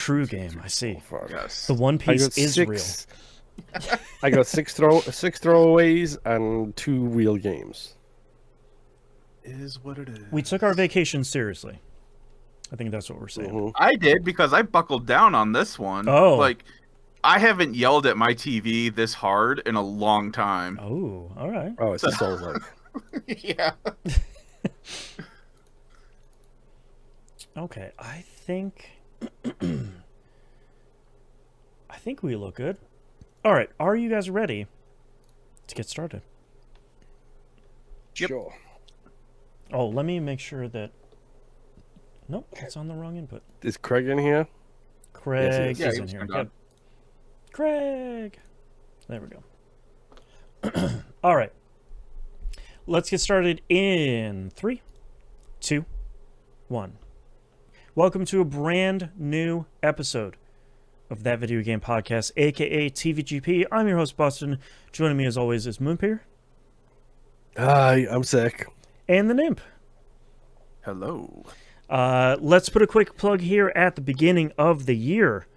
True game. I see. Yes. The One Piece is real. I got six throwaways and 2 real games. Is what it is. We took our vacation seriously. I think that's what we're saying. Mhm. I did because I buckled down on this one. Oh. Like, I haven't yelled at my TV this hard in a long time. Oh, all right. Oh, it's so like. Yeah. Okay, I think we look good. All right, are you guys ready to get started? Yep. Sure. Oh, let me make sure that. Nope, it's on the wrong input. Is Craig in here? Craig Yeah, is he in was here. turned Yep. on. Craig. There we go. All right. Let's get started in 3, 2, 1. Welcome to a brand new episode of That Video Game Podcast, aka TVGP. I'm your host, Boston. Joining me as always is Moonpear. Hi, I'm sick. And the Nymph. Hello. Let's put a quick plug here at the beginning of the year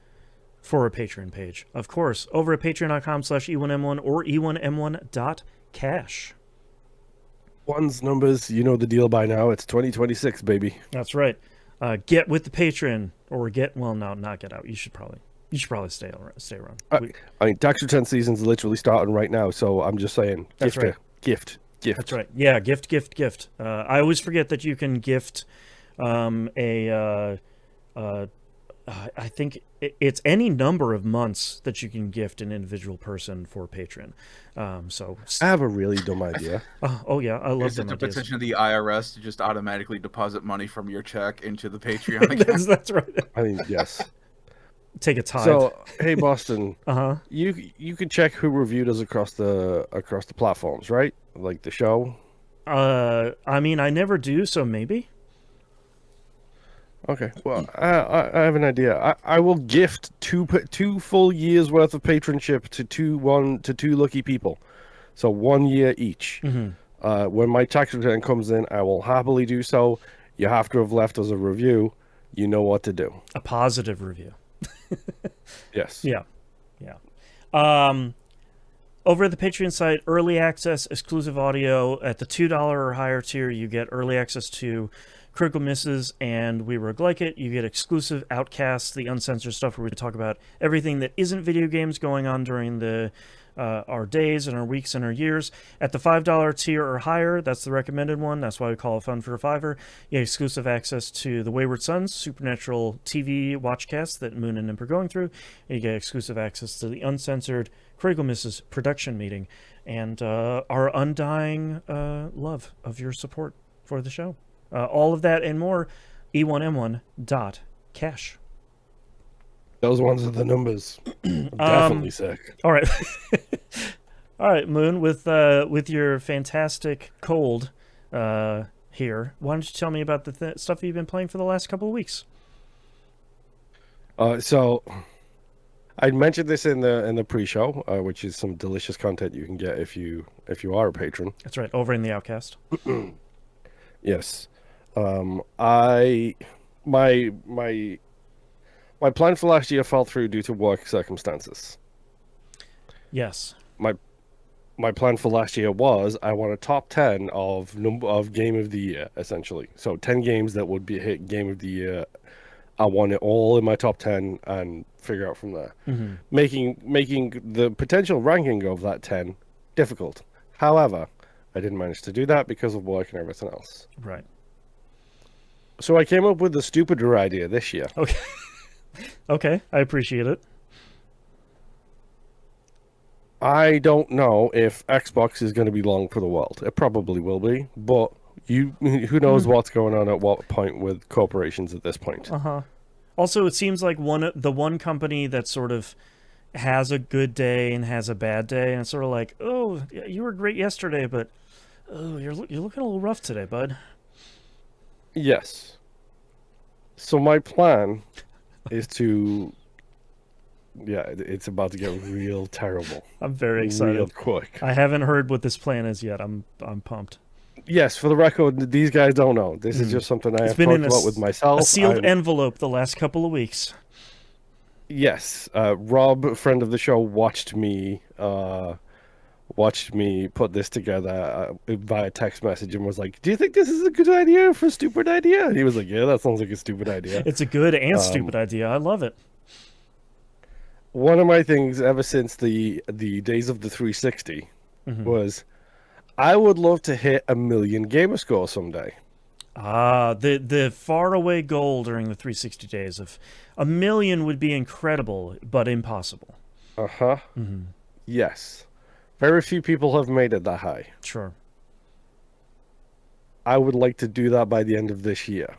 for a Patreon page. Of course, over at patreon.com/E1M1 or E1M1.cash. One's numbers, you know the deal by now. It's 2026, baby. That's right. Get with the Patreon or not get out. You should probably stay around. I mean, tax return season's literally starting right now, so I'm just saying, That's right. gift. That's right. Yeah, gift. I always forget that you can gift I think it's any number of months that you can gift an individual person for Patreon. So I have a really dumb idea. oh yeah, I love Is it them to ideas. petition the IRS to just automatically deposit money from your check into the Patreon account? that's right. I mean, yes. Take a tithe. So, hey, Boston, Uh-huh. you can check who reviewed us across the platforms, right? Like the show. I mean, I never do, so maybe. Okay. Well, I have an idea. I will gift two full years worth of patronship to two lucky people, so 1 year each. Mm-hmm. When my tax return comes in, I will happily do so. You have to have left us a review. You know what to do. A positive review. Yes. Yeah. Over at the Patreon site, early access, exclusive audio. At the $2 or higher tier, you get early access to Critical Misses and We Roguelike It. You get exclusive Outcasts, the uncensored stuff where we talk about everything that isn't video games going on during our days and our weeks and our years. At the $5 tier or higher, that's the recommended one. That's why we call it fun for a $5. You get exclusive access to the Wayward Sons Supernatural TV watchcast that Moon and Imp are going through. You get exclusive access to the uncensored Critical Misses production meeting and our undying love of your support for the show. All of that and more, E1M1.cash. Those ones are the numbers. I'm definitely sick. All right. All right, Moon, with your fantastic cold here, why don't you tell me about the stuff you've been playing for the last couple of weeks? So I mentioned this in the pre-show, which is some delicious content you can get if you are a patron. That's right, over in the Outcast. Yes. My plan for last year fell through due to work circumstances. Yes. My plan for last year was I want a top 10 of game of the year, essentially. So 10 games that would be hit game of the year. I want it all in my top 10 and figure out from there. Mm-hmm. Making the potential ranking of that 10 difficult. However, I didn't manage to do that because of work and everything else. Right. So I came up with a stupider idea this year. Okay. Okay, I appreciate it. I don't know if Xbox is going to be long for the world. It probably will be, but who knows what's going on at what point with corporations at this point. Uh-huh. Also, it seems like the one company that sort of has a good day and has a bad day, and it's sort of like, oh, you were great yesterday, but oh, you're looking a little rough today, bud. Yes. So my plan is to... Yeah, it's about to get real terrible. I'm very excited. Real quick. I haven't heard what this plan is yet. I'm pumped. Yes, for the record, these guys don't know. This is just something I have talked about with myself. A sealed envelope the last couple of weeks. Yes, Rob, a friend of the show, watched me put this together via text message and was like, "Do you think this is a good idea for a stupid idea?" And he was like, "Yeah, that sounds like a stupid idea." It's a good and stupid idea. I love it. One of my things ever since the days of the 360 was I would love to hit 1,000,000 gamer score someday. The faraway goal during the 360 days of 1,000,000 would be incredible, but impossible. Uh-huh. Yes. Very few people have made it that high. Sure. I would like to do that by the end of this year.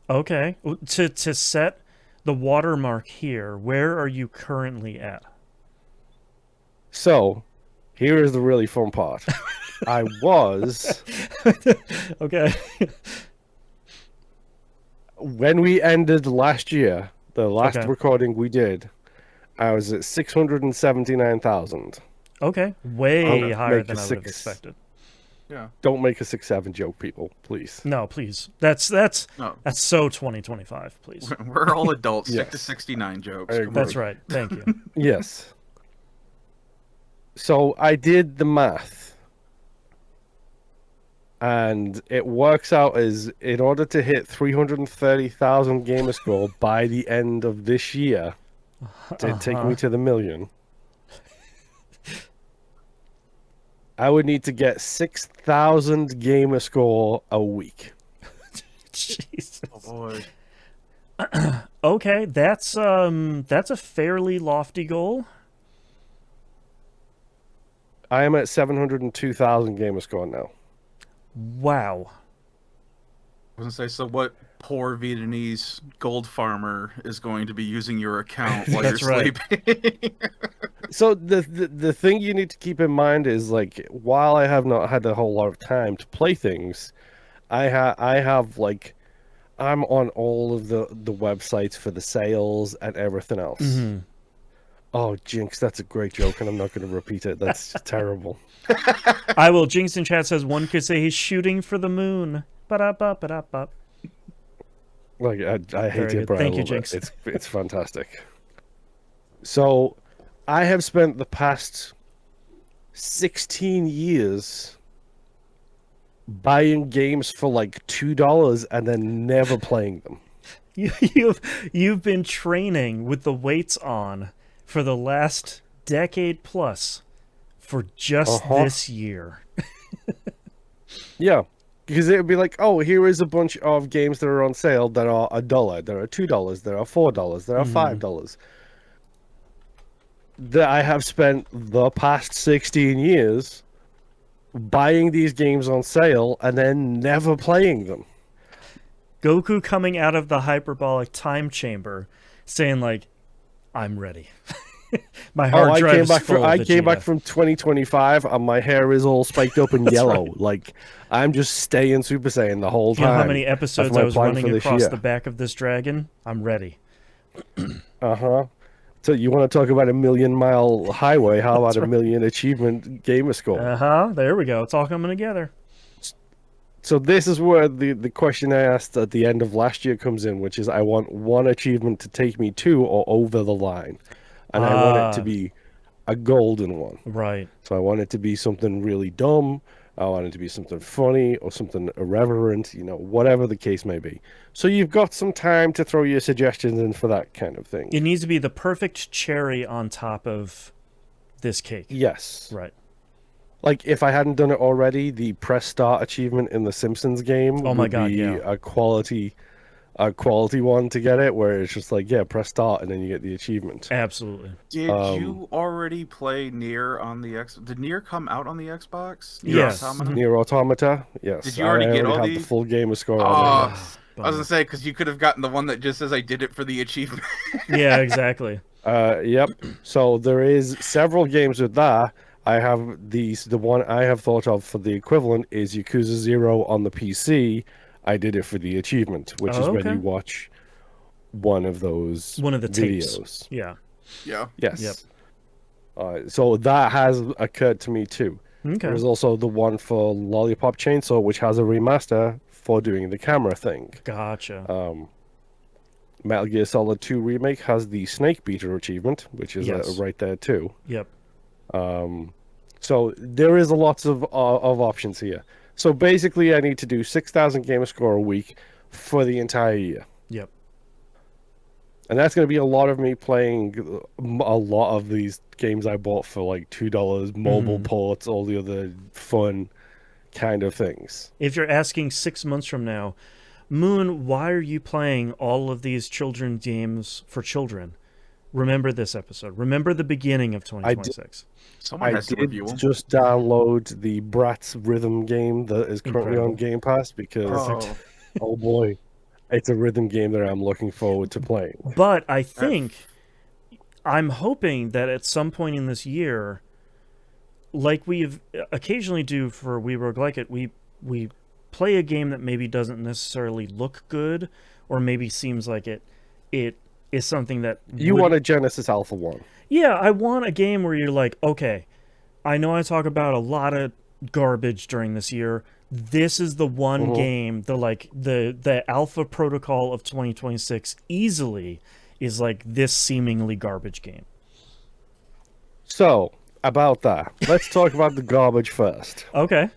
Okay. To set the watermark here, where are you currently at? So, here is the really fun part. I was... Okay. When we ended last year, the last Okay. recording we did, I was at 679,000. Okay. Way higher make than a I would have 6. expected. Yeah. Don't make a 6-7 joke, people, please. No, please. That's No. so 2025, please. We're all adults. Stick Yes. to 69 jokes. I Come agree. That's on. right. Thank you. Yes. So I did the math. And it works out as in order to hit 330,000 gamer score by the end of this year, to take me to the 1,000,000, I would need to get 6,000 gamer score a week. Jesus. Oh boy. Okay, that's a fairly lofty goal. I am at 702,000 gamer score now. Wow. I was gonna say, so what poor Vietnamese gold farmer is going to be using your account while That's you're right. sleeping? So the thing you need to keep in mind is, like, while I have not had a whole lot of time to play things, I have like, I'm on all of the websites for the sales and everything else. Oh, Jinx, that's a great joke, and I'm not going to repeat it. That's terrible. I will. Jinx in chat says one could say he's shooting for the moon. Ba-da-ba-ba-da-ba. Like, I hate Very it, good. but Thank I you, love Jinx. it. It's fantastic. So, I have spent the past 16 years buying games for like $2 and then never playing them. You've been training with the weights on for the last decade plus for just this year. Yeah, because it would be like, oh, here is a bunch of games that are on sale that are $1, that are $2, that are $4, that are $5. That I have spent the past 16 years buying these games on sale and then never playing them. Goku coming out of the hyperbolic time chamber saying, like, I'm ready. My hard drive is full I of came back Vegeta. from 2025 and my hair is all spiked up and yellow. right. Like, I'm just staying Super Saiyan the whole You know time. how many episodes my I was plan running for this across year. the back of this dragon? I'm ready. So you want to talk about 1,000,000-mile highway? How about a 1,000,000 achievement gamer score? There we go. It's all coming together. So this is where the question I asked at the end of last year comes in, which is I want one achievement to take me to or over the line. And I want it to be a golden one. Right. So I want it to be something really dumb. I want it to be something funny or something irreverent, whatever the case may be. So you've got some time to throw your suggestions in for that kind of thing. It needs to be the perfect cherry on top of this cake. Yes. Right. Like, if I hadn't done it already, the press start achievement in the Simpsons game would be a quality one to get it, where it's just like, yeah, press start and then you get the achievement. Absolutely. Did you already play Nier on the X? Did Nier come out on the Xbox? Yes. Nier Automata? Yes. Did you already get all have the the full game score on I was gonna say, because you could have gotten the one that just says I did it for the achievement. Yeah, exactly. Yep. So there is several games with that. I have the one I have thought of for the equivalent is Yakuza 0 on the PC. I did it for the achievement, which is when you watch one of those videos. Tapes. Yeah. Yeah. Yes. Yep. So that has occurred to me too. Okay. There's also the one for Lollipop Chainsaw, which has a remaster for doing the camera thing. Gotcha. Metal Gear Solid 2 Remake has the Snake Beater achievement, which is Yes. right there too. Yep. So there is a lots of options here. So basically, I need to do 6,000 gamer score a week for the entire year. Yep. And that's going to be a lot of me playing a lot of these games I bought for like $2, mobile ports, all the other fun kind of things. If you're asking 6 months from now, Moon, why are you playing all of these children's games for children? Remember this episode. Remember the beginning of 2026. Someone I has to did review them. just download the Bratz Rhythm game that is currently on Incredible. Game Pass because, oh boy, it's a rhythm game that I'm looking forward to playing. But I think, I'm hoping that at some point in this year, like we occasionally do for We Rogue Like It, we play a game that maybe doesn't necessarily look good, or maybe seems like it is something that You want a Genesis Alpha 1. Yeah, I want a game where you're like, okay, I know I talk about a lot of garbage during this year. This is the one game, the alpha protocol of 2026 easily is like this seemingly garbage game. So, about that, let's talk about the garbage first. Okay.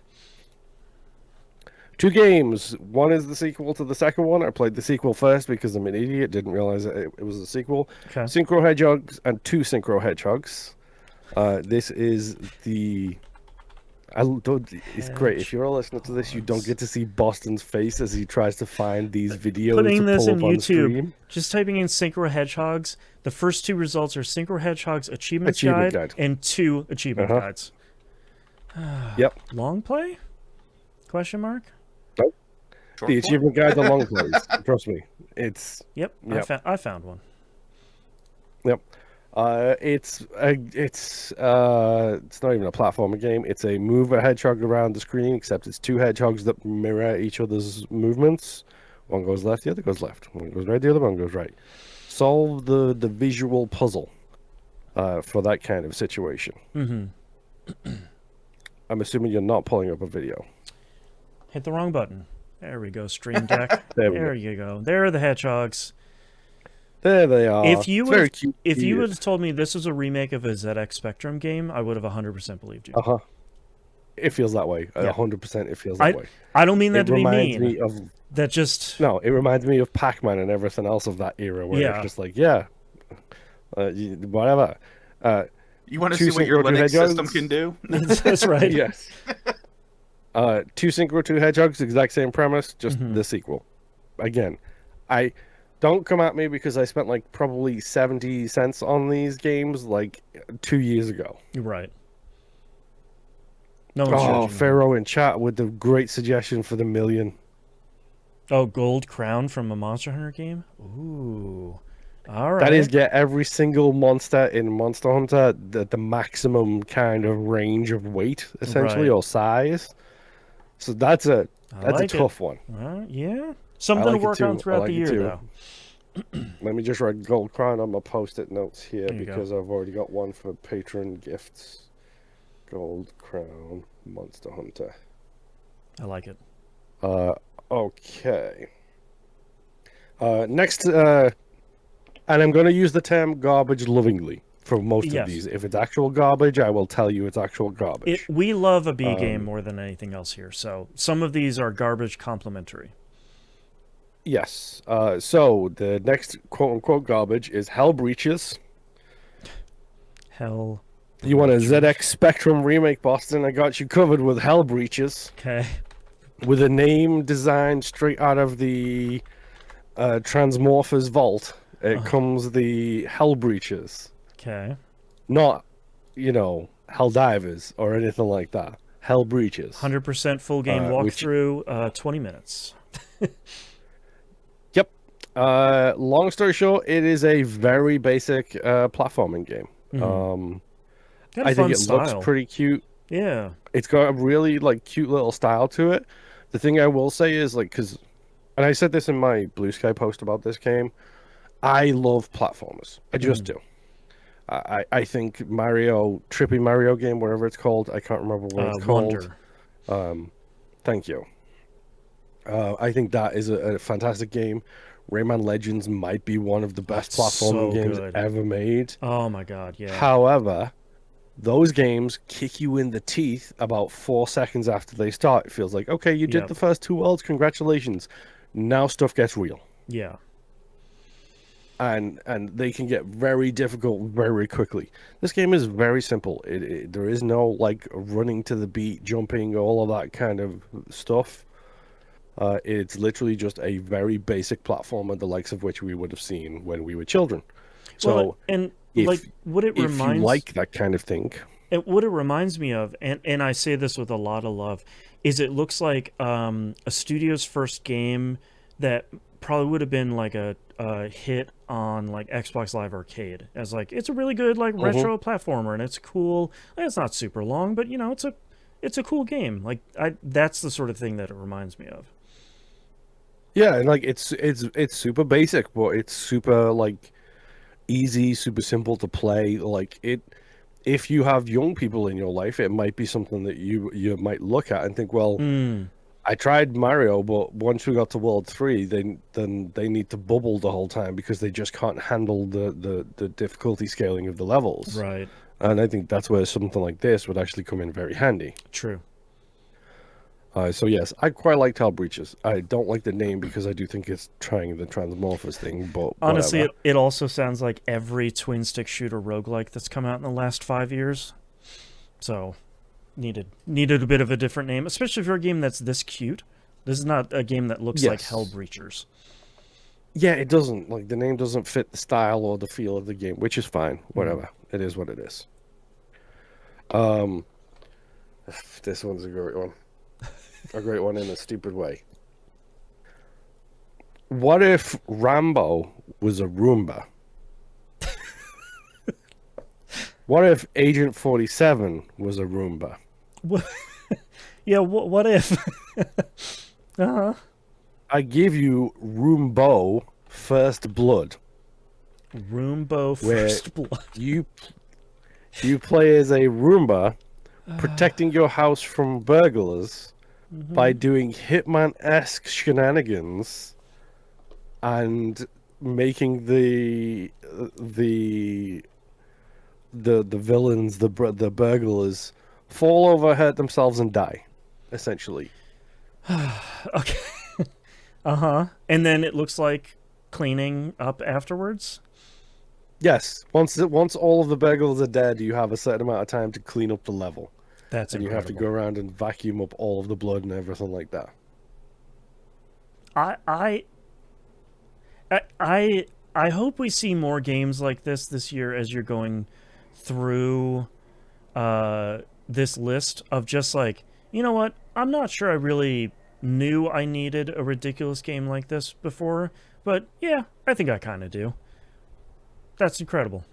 2 games. One is the sequel to the second one. I played the sequel first because I'm an idiot. Didn't realize it was a sequel. Okay. Snychro Hedgehogs and 2 Snychro Hedgehogs. This is the... It's great. If you're a listener to this, you don't get to see Boston's face as he tries to find these videos Putting to this pull in up on YouTube, stream. just typing in Snychro Hedgehogs, the first 2 results are Snychro Hedgehogs Achievement Guide. and 2 Achievement Guides. Yep. Long play? Question mark? The Achievement Guide, the long plays. Trust me. It's... Yep. I found one. Yep. It's not even a platformer game. It's a move a hedgehog around the screen, except it's 2 hedgehogs that mirror each other's movements. One goes left, the other goes left. One goes right, the other one goes right. Solve the visual puzzle for that kind of situation. I'm assuming you're not pulling up a video. Hit the wrong button. There we go, Stream Deck. There you go. There are the hedgehogs. There they are. If you It's very would cute. if you would have told me this was a remake of a ZX Spectrum game, I would have 100% believed you. It feels that way. Yeah. 100% it feels that way. I don't mean that It to be reminds mean. me of... That just No, it reminds me of Pac-Man and everything else of that era where it's just like, whatever. You want to 2 see what your Snychro 2 Linux system Hedgehogs? can do? that's right. Yes. 2 Snychro 2 Hedgehogs, exact same premise, just the sequel. Again, I don't come at me because I spent like probably 70 cents on these games like 2 years ago. You're right. No one's Oh, judging you. Pharaoh in chat with the great suggestion for the million. Oh, Gold Crown from a Monster Hunter game? Ooh. All right. That is get every single monster in Monster Hunter the maximum kind of range of weight, essentially, Right. or size. So that's a tough one. Yeah. Something like to it work on too. throughout I the like it year, too. though. Let me just write Gold Crown on my post-it notes here There you because I've already got one for patron gifts. Gold Crown Monster Hunter. I like it. Okay. Next, and I'm going to use the term garbage lovingly for most Yes. of these. If it's actual garbage, I will tell you it's actual garbage. We love a B game more than anything else here, so some of these are garbage complimentary. Yes. So the next quote-unquote garbage is Hellbreachers. Hell. You want a ZX Spectrum remake, Boston? I got you covered with Hellbreachers. Okay. With a name designed straight out of the Transmorphers vault. It comes the Hellbreachers. Okay. Not, Helldivers or anything like that. Hellbreachers. 100% full game walkthrough, 20 minutes. Yep. Long story short, it is a very basic platforming game. Got a I fun think it style. looks pretty cute. Yeah. It's got a really cute little style to it. The thing I will say is and I said this in my Blue Sky post about this game, I love platformers. I just do. I think Trippy Mario game, whatever it's called, I can't remember what it's called. Wonder. Thank you. I think that is a fantastic game. Rayman Legends might be one of the best That's platforming so games good. ever made. Oh my god, yeah. However, those games kick you in the teeth about 4 seconds after they start. It feels like, okay, you did Yep. the first 2 worlds, congratulations. Now stuff gets real. Yeah. And they can get very difficult very quickly. This game is very simple. There is no like running to the beat, jumping, all of that kind of stuff. It's literally just a very basic platformer, the likes of which we would have seen when we were children. So, Well, and if, like what it if reminds you like that kind of thing, what it reminds me of, and I say this with a lot of love, is it looks like a studio's first game that probably would have been like a hit on like Xbox Live Arcade, as like it's a really good like retro platformer, and it's cool. Like, it's not super long, but you know it's a cool game. Like that's the sort of thing that it reminds me of. yeah, and like it's super basic, but it's super like easy, super simple to play. Like it, if you have young people in your life, it might be something that you might look at and think, well, I tried Mario, but once we got to World 3, then they need to bubble the whole time because they just can't handle the difficulty scaling of the levels. Right. And I think that's where something like this would actually come in very handy. True. So yes, I quite like Hellbreachers. I don't like the name because I do think it's trying the Transmorphers thing, but Honestly, whatever. it also sounds like every twin stick shooter roguelike that's come out in the last 5 years. So needed a bit of a different name, especially for a game that's this cute. This is not a game that looks like Yes. Hellbreachers. Yeah, it doesn't. Like, the name doesn't fit the style or the feel of the game, which is fine. Whatever. It is what it is. This one's a great one. A great one in a stupid way. What if Rambo was a Roomba? What if Agent 47 was a Roomba? Yeah, what if? Uh-huh. I give you Roombo First Blood. Roombo Where First Blood. You play as a Roomba protecting your house from burglars by doing Hitman-esque shenanigans and making the villains, the burglars, fall over, hurt themselves, and die, essentially. Okay. Uh-huh. And then it looks like cleaning up afterwards? Yes, once all of the burglars are dead, you have a certain amount of time to clean up the level. That's and incredible. you have to go around and vacuum up all of the blood and everything like that. I hope we see more games like this year as you're going through this list of just like, you know what? I'm not sure I really knew I needed a ridiculous game like this before, but yeah, I think I kind of do. That's incredible.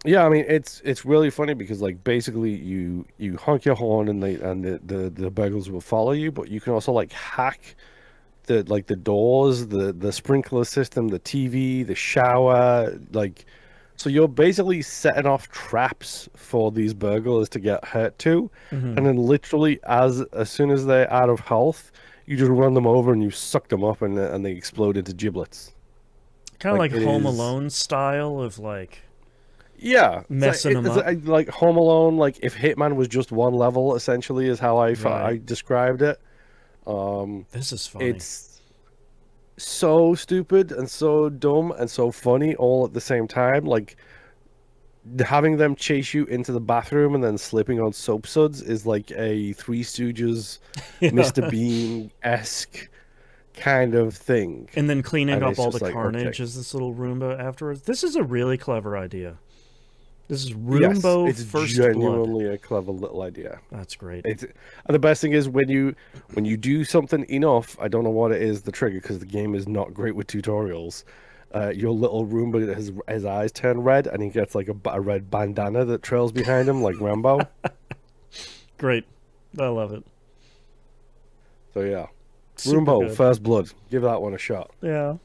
Yeah, I mean it's really funny because like basically you honk your horn and the burglars will follow you, but you can also like hack the doors, the sprinkler system, the TV, the shower, like so you're basically setting off traps for these burglars to get hurt to, and then literally as soon as they're out of health, you just run them over and you suck them up and they explode into giblets. Kind of like Home is... Alone style of like. Yeah, messing them up. Like Home Alone, like if Hitman was just one level, essentially, is how I described it. This is funny. It's so stupid and so dumb and so funny all at the same time. Like having them chase you into the bathroom and then slipping on soap suds is like a Three Stooges, Mr. Bean-esque kind of thing. And then cleaning up all the like, carnage okay. as this little Roomba afterwards. This is a really clever idea. This is Roombo yes, it's First Blood. genuinely a clever little idea. That's great. And the best thing is when you do something enough, I don't know what it is, the trigger, because the game is not great with tutorials. Your little Roomba, his eyes turn red, and he gets like a red bandana that trails behind him, like Rambo. Great. I love it. So yeah. Super Roombo, good. First Blood. Give that one a shot. Yeah.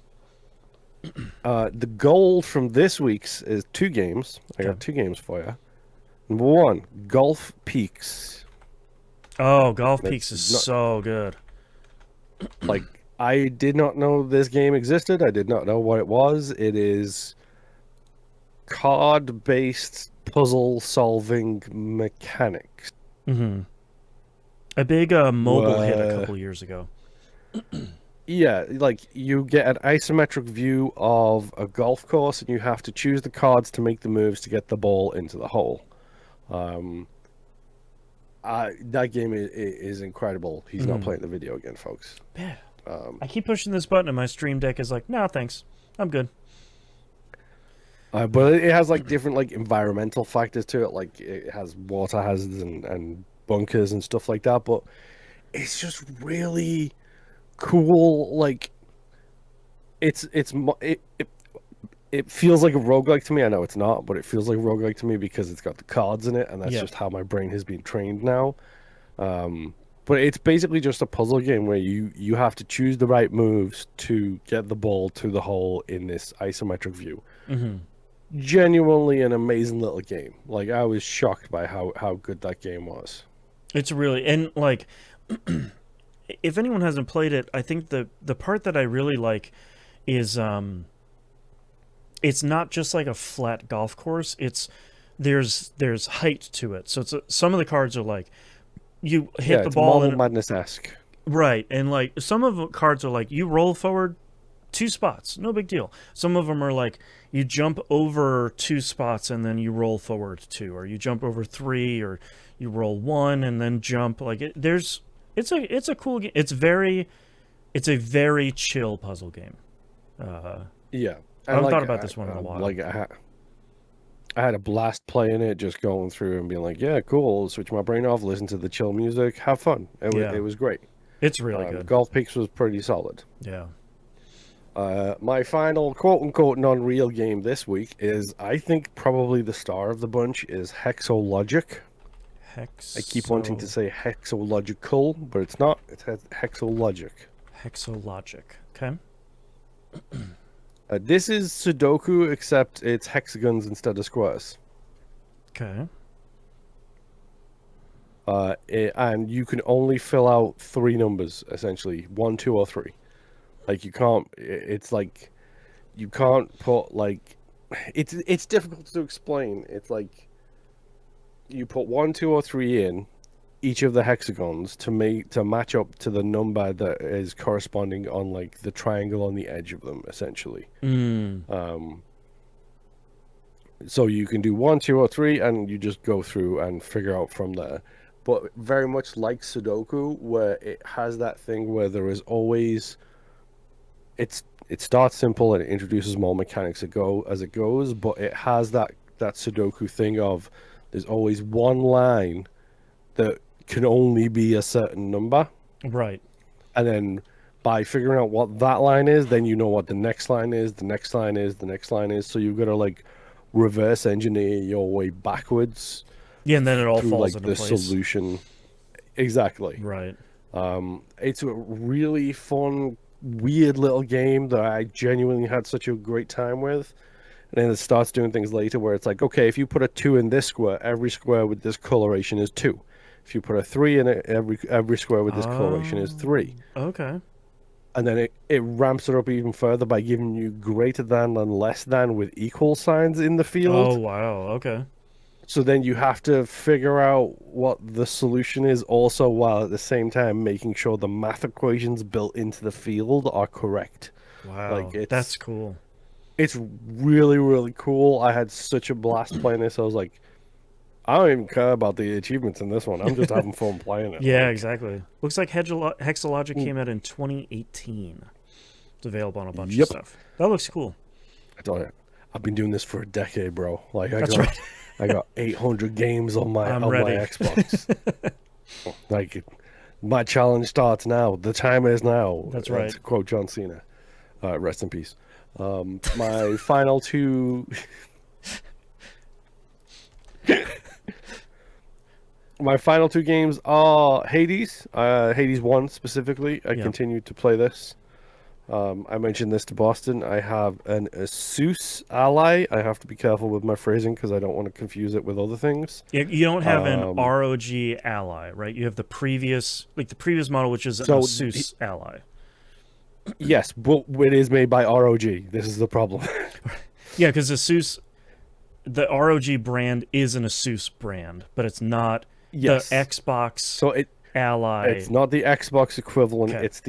The goal from this week's is 2 games. I got 2 games for you. Number 1, Golf Peaks. Oh, Golf Peaks It's is not- so good. Like, I did not know this game existed. I did not know what it was. It is card-based puzzle-solving mechanics. Mm-hmm. A big mobile hit a Where, couple years ago. yeah, like you get an isometric view of a golf course, and you have to choose the cards to make the moves to get the ball into the hole. That game is incredible. He's not playing the video again, folks. Man, I keep pushing this button, and my Stream Deck is like, "No, thanks, I'm good." But it has like different like environmental factors to it. Like it has water hazards and bunkers and stuff like that. But it's just really cool. Like it feels like a roguelike to me. I know it's not, but it feels like a roguelike to me because it's got the cards in it, and that's just how my brain has been trained now. But it's basically just a puzzle game where you have to choose the right moves to get the ball to the hole in this isometric view. Genuinely an amazing little game. Like, I was shocked by how good that game was. It's really, and like, if anyone hasn't played it, I think the part that I really like is it's not just like a flat golf course. It's there's height to it. So some of the cards are like you hit the ball Marble Madness-esque. right, and like some of the cards are like you roll forward 2 spots, no big deal. Some of them are like you jump over 2 spots and then you roll forward 2, or you jump over 3, or you roll 1 and then jump. Like it's a cool game. It's a very chill puzzle game. Yeah. I haven't thought about this one in a while. Like I had a blast playing it, just going through and being like, yeah, cool, switch my brain off, listen to the chill music, have fun. It was great. It's really good. Golf Peaks was pretty solid. Yeah. My final quote-unquote non-real game this week is, I think, probably the star of the bunch is Hexologic. I keep wanting to say Hexological, but it's not. It's Hexologic. Hexologic. Okay. This is Sudoku, except it's hexagons instead of squares. Okay. And you can only fill out 3 numbers, essentially. 1, 2, or 3. Like, you can't... It's like... You can't put, like... It's difficult to explain. It's like... You put 1, 2, or 3 in each of the hexagons to match up to the number that is corresponding on, like, the triangle on the edge of them, essentially. So you can do 1, 2, or 3, and you just go through and figure out from there. But very much like Sudoku, where it has that thing where there is always... It starts simple and it introduces more mechanics as it goes, but it has that Sudoku thing of there's always one line that can only be a certain number. Right. And then by figuring out what that line is, then you know what the next line is, the next line is, the next line is. So you've got to like reverse engineer your way backwards. Yeah, and then it all through, falls like, into the place. solution. Exactly. Right. It's a really fun, weird little game that I genuinely had such a great time with. And then it starts doing things later where it's like, okay, if you put a 2 in this square, every square with this coloration is 2. If you put a 3 in it, every square with this coloration is 3. Okay. And then it ramps it up even further by giving you greater than and less than with equal signs in the field. Oh, wow. Okay. So then you have to figure out what the solution is also, while at the same time making sure the math equations built into the field are correct. Wow. Like, that's cool. It's really, really cool. I had such a blast playing this. I was like, I don't even care about the achievements in this one. I'm just having fun playing it. Yeah, exactly. Looks like Hexologic came out in 2018. It's available on a bunch of stuff. That looks cool. I tell you, I've been doing this for a decade, bro. Like, I got 800 games on my Xbox. Like, my challenge starts now. The time is now. That's right. To quote John Cena. Rest in peace. My final 2... My final 2 games are Hades. Hades 1 specifically. I continued to play this. I mentioned this to Boston. I have an Asus ally. I have to be careful with my phrasing because I don't want to confuse it with other things. You don't have an ROG ally, right? You have the previous model, which is an Asus ally. Yes, but it is made by ROG. This is the problem. Yeah, because ASUS, the ROG brand is an ASUS brand, but it's not Yes. the Xbox So Ally. it's not the Xbox equivalent. Okay. It's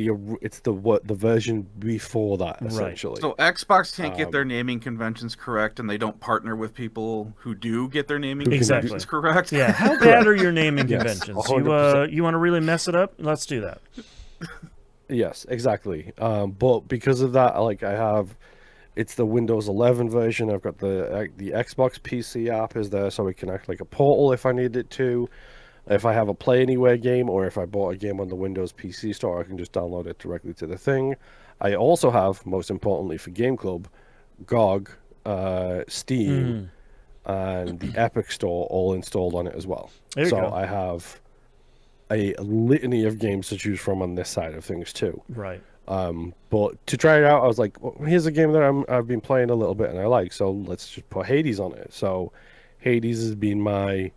the version before that, Right. essentially. So Xbox can't get their naming conventions correct, and they don't partner with people who do get their naming Exactly. conventions correct. Yeah, how bad are your naming Yes, conventions? 100%. You want to really mess it up? Let's do that. Yes, exactly. But because of that, like it's the Windows 11 version. I've got the Xbox PC app is there, so it can act like a portal if I need it to. If I have a Play Anywhere game, or if I bought a game on the Windows PC store, I can just download it directly to the thing. I also have, most importantly for Game Club, GOG, Steam, and the Epic Store all installed on it as well. There you So go. I have a litany of games to choose from on this side of things too. Right. But to try it out, I was like, well, here's a game that I've been playing a little bit and I like, so let's just put Hades on it. So Hades has been my...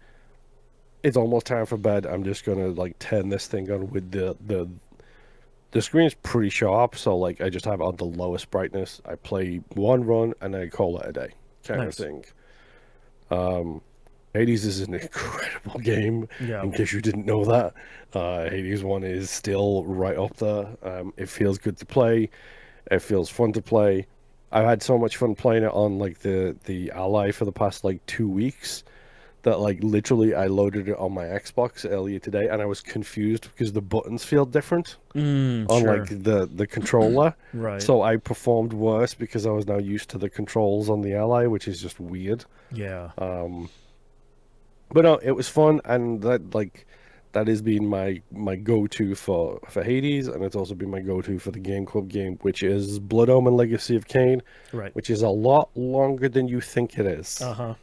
It's almost time for bed. I'm just gonna like turn this thing on with the screen's pretty sharp, so like I just have it on the lowest brightness. I play one run and I call it a day, kind Nice. of thing. Hades is an incredible game. Yeah. In case you didn't know that, Hades 1 is still right up there. It feels good to play. It feels fun to play. I've had so much fun playing it on like the Ally for the past like 2 weeks that like literally I loaded it on my Xbox earlier today and I was confused because the buttons feel different on Sure. like the controller. Right. So I performed worse because I was now used to the controls on the Ally, which is just weird. Yeah. But no, it was fun, and that has been my go-to for Hades, and it's also been my go-to for the Game Club game, which is Blood Omen Legacy of Kain, Right. which is a lot longer than you think it is. Uh-huh.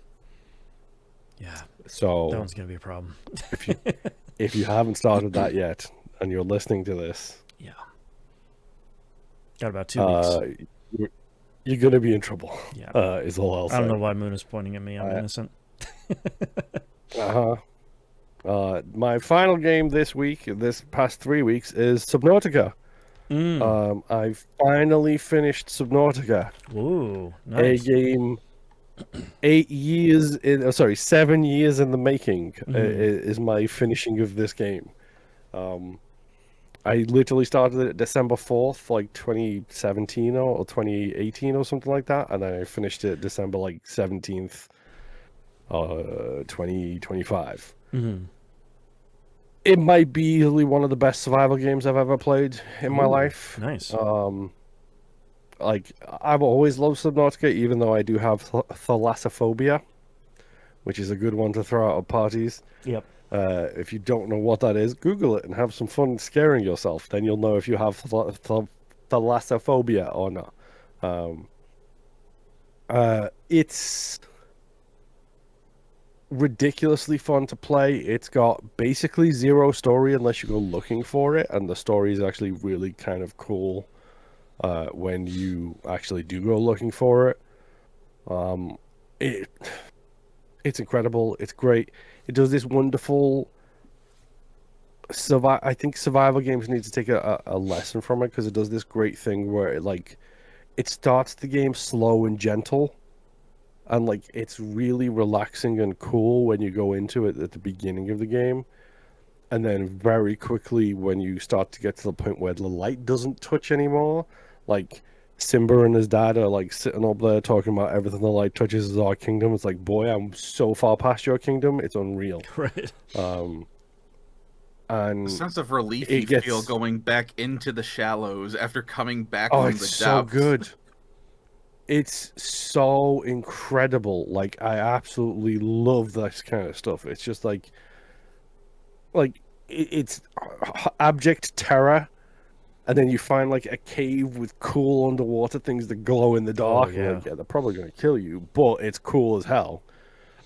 Yeah. That So one's gonna be a problem. if you haven't started that yet, and you're listening to this, Yeah. Got about 2 weeks. you're gonna be in trouble. Yeah. Is all I'll say. I don't know why Moon is pointing at me. I'm innocent. My final game this past 3 weeks, is Subnautica. I finally finished Subnautica. Ooh, nice. A game 7 years in the making is my finishing of this game. I literally started it December 4th, like 2017 or 2018 or something like that, and then I finished it December like 17th, 2025. It might be easily one of the best survival games I've ever played in my life. Nice. Like, I've always loved Subnautica, even though I do have thalassophobia, which is a good one to throw out at parties. Yep. If you don't know what that is, Google it and have some fun scaring yourself. Then you'll know if you have thalassophobia or not. It's ridiculously fun to play. It's got basically zero story unless you go looking for it, and the story is actually really kind of cool when you actually do go looking for it. It's incredible. It's great. It does this wonderful I think survival games need to take a lesson from it, because it does this great thing where it starts the game slow and gentle, and like it's really relaxing and cool when you go into it at the beginning of the game, and then very quickly when you start to get to the point where the light doesn't touch anymore, like Simba and his dad are like sitting up there talking about everything the light touches is our kingdom. It's like, boy, I'm so far past your kingdom, it's unreal. Right. And The sense of relief it you gets- feel going back into the shallows after coming back Oh, from it's the so depths. good. It's so incredible. Like, I absolutely love this kind of stuff. It's just it's abject terror, and then you find like a cave with cool underwater things that glow in the dark. yeah. And like, yeah, they're probably going to kill you, but it's cool as hell.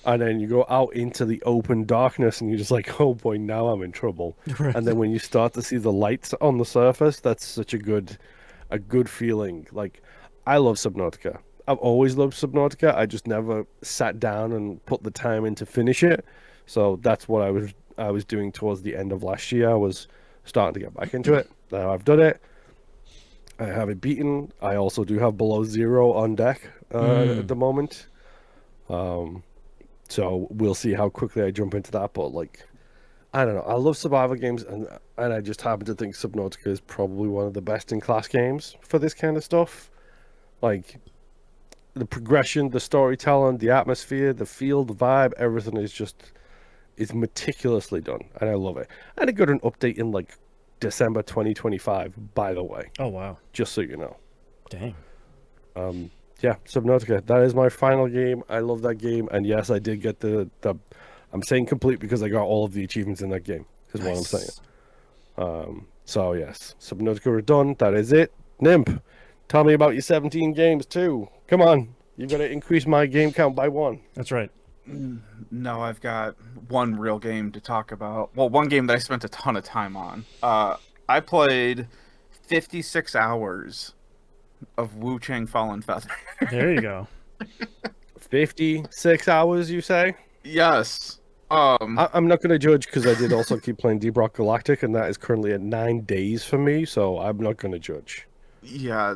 And then you go out into the open darkness, and you're just like, oh boy, now I'm in trouble. Right. And then when you start to see the lights on the surface, that's such a good feeling. Like, I love Subnautica. I've always loved Subnautica. I just never sat down and put the time in to finish it. So that's what I was doing towards the end of last year. I was starting to get back into it. Now I've done it. I have it beaten. I also do have below zero on deck at the moment. So we'll see how quickly I jump into that. But like, I don't know. I love survival games, and I just happen to think Subnautica is probably one of the best in class games for this kind of stuff. Like the progression, the storytelling, the atmosphere, the feel, the vibe, everything is just it's meticulously done, and I love it. And it got an update in like December 2025, by the way, Oh wow. just so you know. Dang. Yeah, Subnautica. That is my final game. I love that game, and yes, I did get the. I'm saying complete because I got all of the achievements in that game. Is what I'm saying. So yes, Subnautica are done. That is it. Nimp, tell me about your 17 games too. Come on, you got to increase my game count by 1. That's right. No, I've got one real game to talk about. Well, one game that I spent a ton of time on. I played 56 hours of Wuchang Fallen Feather. There you go. 56 hours, you say? Yes. I'm not going to judge because I did also keep playing Deep Rock Galactic, and that is currently at 9 days for me, so I'm not going to judge. Yeah,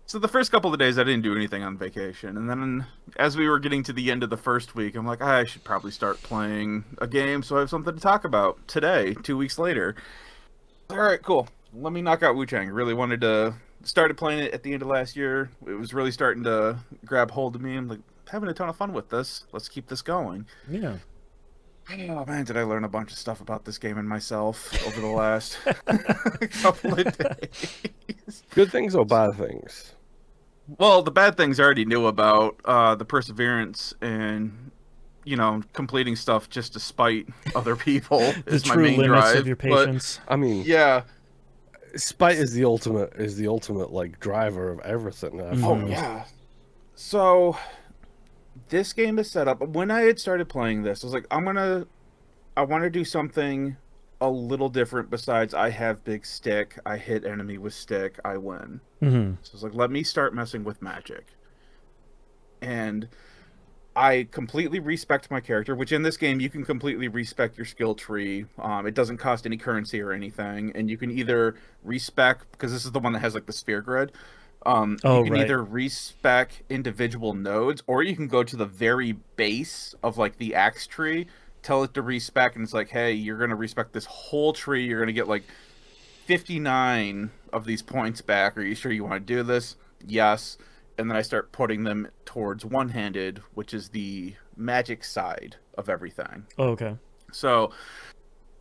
So the first couple of days I didn't do anything on vacation, and then as we were getting to the end of the first week, I'm like, I should probably start playing a game so I have something to talk about today, 2 weeks later. All right, cool. Let me knock out Wuchang. Really wanted to started playing it at the end of last year. It was really starting to grab hold of me. I'm like, having a ton of fun with this. Let's keep this going. Yeah. Oh man, did I learn a bunch of stuff about this game and myself over the last couple of days. Good things or bad things? Well, the bad things I already knew about. The perseverance and, completing stuff just to spite other people is my true main limits drive. of your patience. I mean, Yeah. spite is the ultimate like driver of everything. I Oh find. yeah. So this game is set up. When I had started playing this, I was like, I want to do something a little different besides I have big stick, I hit enemy with stick, I win. Mm-hmm. So I was like, let me start messing with magic. And I completely respect my character, which in this game you can completely respect your skill tree. It doesn't cost any currency or anything, and you can either respec, because this is the one that has like the sphere grid. You can either respec individual nodes, or you can go to the very base of like the axe tree, tell it to respec, and it's like, hey, you're gonna respec this whole tree. You're gonna get like 59 of these points back. Are you sure you want to do this? Yes. And then I start putting them towards one-handed, which is the magic side of everything. Oh, okay. So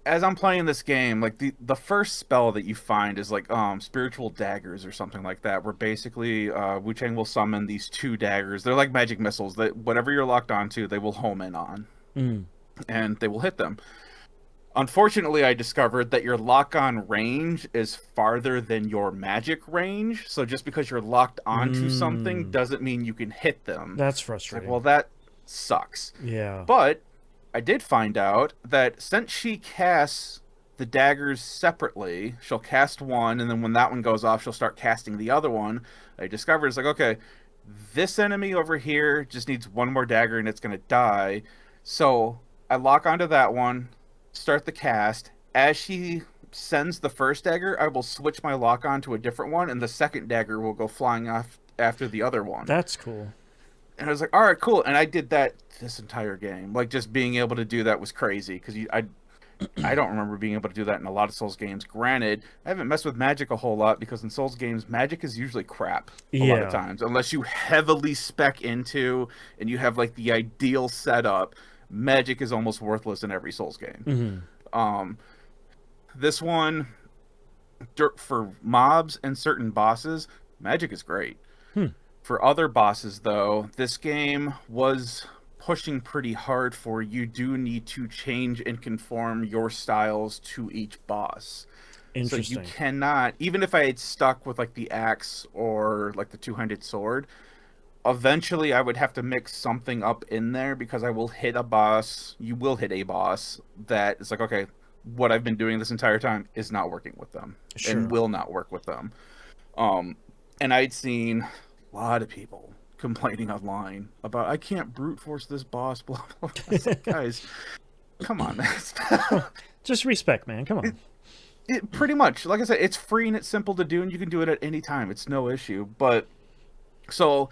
as I'm playing this game, like the first spell that you find is like spiritual daggers or something like that, where basically Wuchang will summon these 2 daggers. They're like magic missiles that whatever you're locked onto, they will home in on. And they will hit them. Unfortunately, I discovered that your lock-on range is farther than your magic range. So just because you're locked onto something doesn't mean you can hit them. That's It's frustrating. like, well, that sucks. Yeah. But I did find out that since she casts the daggers separately, she'll cast one, and then when that one goes off, she'll start casting the other one. I discovered it's like, okay, this enemy over here just needs one more dagger and it's going to die. So I lock onto that one, start the cast. As she sends the first dagger, I will switch my lock on to a different one, and the second dagger will go flying off after the other one. That's cool. And I was like, all right, cool. And I did that this entire game. Like, just being able to do that was crazy, because I don't remember being able to do that in a lot of Souls games. Granted, I haven't messed with magic a whole lot, because in Souls games, magic is usually crap a lot of times. Unless you heavily spec into, and you have, like, the ideal setup, magic is almost worthless in every Souls game. This one, for mobs and certain bosses, magic is great. For other bosses, though, this game was pushing pretty hard for you do need to change and conform your styles to each boss. Interesting. So you cannot, even if I had stuck with like the axe or like the two-handed sword, eventually I would have to mix something up in there, because I will hit a boss, you will hit a boss that is like, okay, what I've been doing this entire time is not working with them and will not work with them. And I'd seen a lot of people complaining online about, I can't brute force this boss, blah, blah, blah. It's like, guys, come on, man. Just respect, man. Come on. It pretty much, like I said, it's free and it's simple to do, and you can do it at any time. It's no issue. But so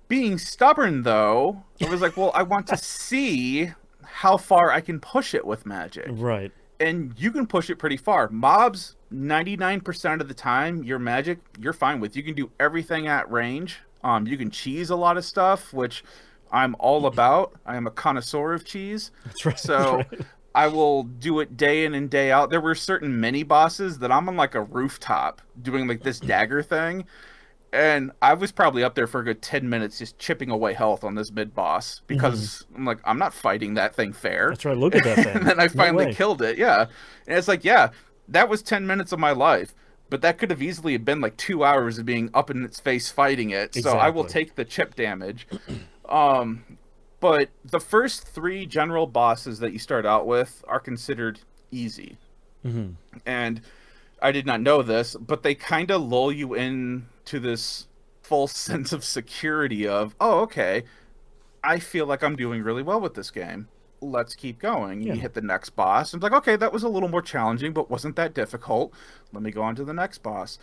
being stubborn, though, I was like, well, I want to see how far I can push it with magic. Right. And you can push it pretty far. Mobs, 99% of the time, your magic, you're fine with. You can do everything at range. You can cheese a lot of stuff, which I'm all about. I am a connoisseur of cheese. That's right. So That's right. I will do it day in and day out. There were certain mini bosses that I'm on like a rooftop doing like this dagger thing. And I was probably up there for a good 10 minutes just chipping away health on this mid boss because I'm like, I'm not fighting that thing fair. That's right. Look at that thing. And then I No finally way. killed it. Yeah. And it's like, yeah, that was 10 minutes of my life. But that could have easily been like 2 hours of being up in its face fighting it. So I will Exactly. take the chip damage. But the first 3 general bosses that you start out with are considered easy. Mm-hmm. And I did not know this, but they kind of lull you in to this false sense of security of, oh, okay, I feel like I'm doing really well with this game. Let's keep going. Yeah. You hit the next boss. And it's like, okay, that was a little more challenging, but wasn't that difficult. Let me go on to the next boss.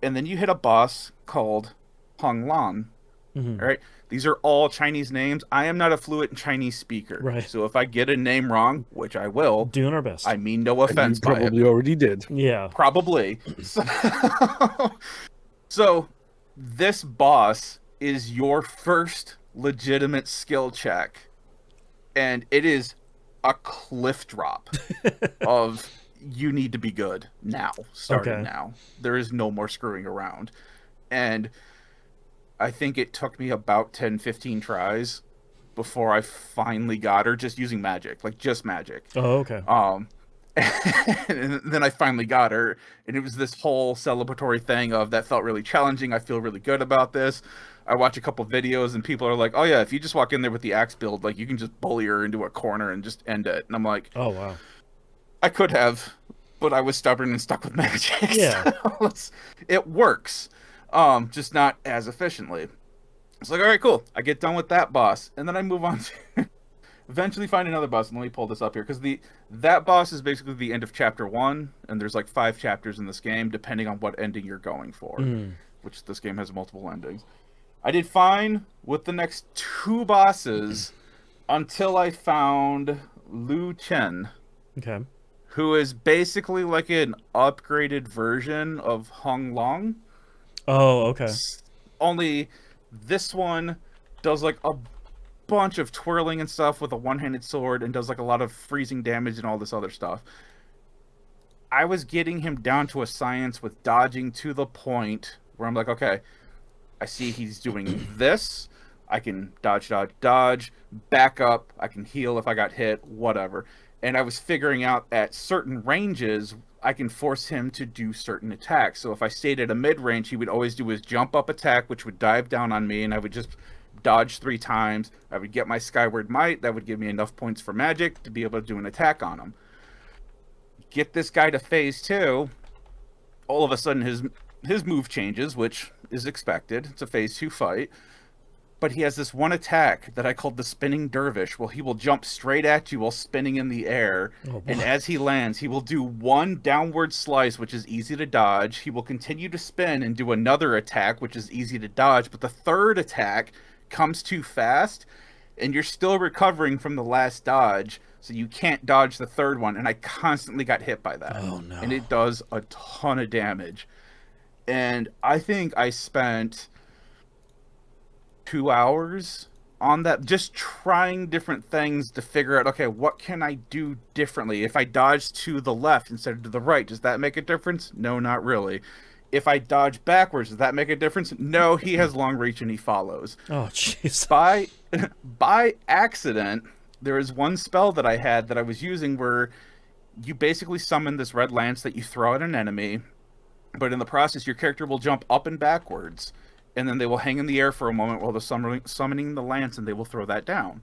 And then you hit a boss called Hung Lan. Mm-hmm. All right. These are all Chinese names. I am not a fluent Chinese speaker. Right. So if I get a name wrong, which I will, Doing our best. I mean no And offense you by it. probably already did. Yeah. Probably. So this boss is your first legitimate skill check, and it is a cliff drop of you need to be good now, starting Okay. now. There is no more screwing around. And I think it took me about 10, 15 tries before I finally got her just using magic, like just magic. Oh, okay. And then I finally got her, and it was this whole celebratory thing of that felt really challenging. I feel really good about this. I watch a couple videos, and people are like, "Oh yeah, if you just walk in there with the axe build, like you can just bully her into a corner and just end it." And I'm like, Oh, wow. I could have, but I was stubborn and stuck with magic. Yeah. So it works, just not as efficiently. It's like, all right, cool. I get done with that boss, and then I move on to eventually find another boss. And let me pull this up here because that boss is basically the end of chapter 1, and there's like 5 chapters in this game, depending on what ending you're going for. Mm. Which this game has multiple endings. I did fine with the next 2 bosses until I found Lu Chen, Okay. who is basically like an upgraded version of Hong Long. Oh, okay. Only this one does like a bunch of twirling and stuff with a one-handed sword and does like a lot of freezing damage and all this other stuff. I was getting him down to a science with dodging to the point where I'm like, okay, I see he's doing this. I can dodge, dodge, dodge, back up. I can heal if I got hit, whatever. And I was figuring out at certain ranges, I can force him to do certain attacks. So if I stayed at a mid-range, he would always do his jump-up attack, which would dive down on me, and I would just dodge 3 times. I would get my Skyward Might. That would give me enough points for magic to be able to do an attack on him. Get this guy to phase 2. All of a sudden, his move changes, which is expected. It's a phase 2 fight. But he has this one attack that I called the Spinning Dervish. Well, he will jump straight at you while spinning in the air. Oh, And boy. as he lands, he will do one downward slice, which is easy to dodge. He will continue to spin and do another attack, which is easy to dodge. But the third attack comes too fast, and you're still recovering from the last dodge. So you can't dodge the third one. And I constantly got hit by that. Oh, no. And it does a ton of damage. And I think I spent 2 hours on that, just trying different things to figure out, okay, what can I do differently? If I dodge to the left instead of to the right, does that make a difference? No, not really. If I dodge backwards, does that make a difference? No, he has long reach and he follows. Oh, jeez. By accident, there is one spell that I had that I was using where you basically summon this red lance that you throw at an enemy, but in the process, your character will jump up and backwards, and then they will hang in the air for a moment while they're summoning the lance, and they will throw that down.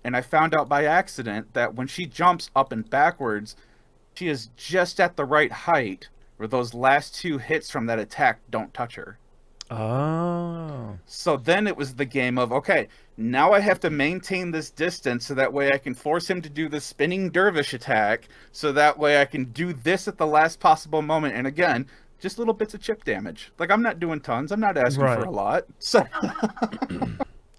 And I found out by accident that when she jumps up and backwards, she is just at the right height where those last 2 hits from that attack don't touch her. Oh. So then it was the game of, okay, now I have to maintain this distance so that way I can force him to do the spinning dervish attack, so that way I can do this at the last possible moment. And again, just little bits of chip damage. Like, I'm not doing tons. I'm not asking for Right. a lot. So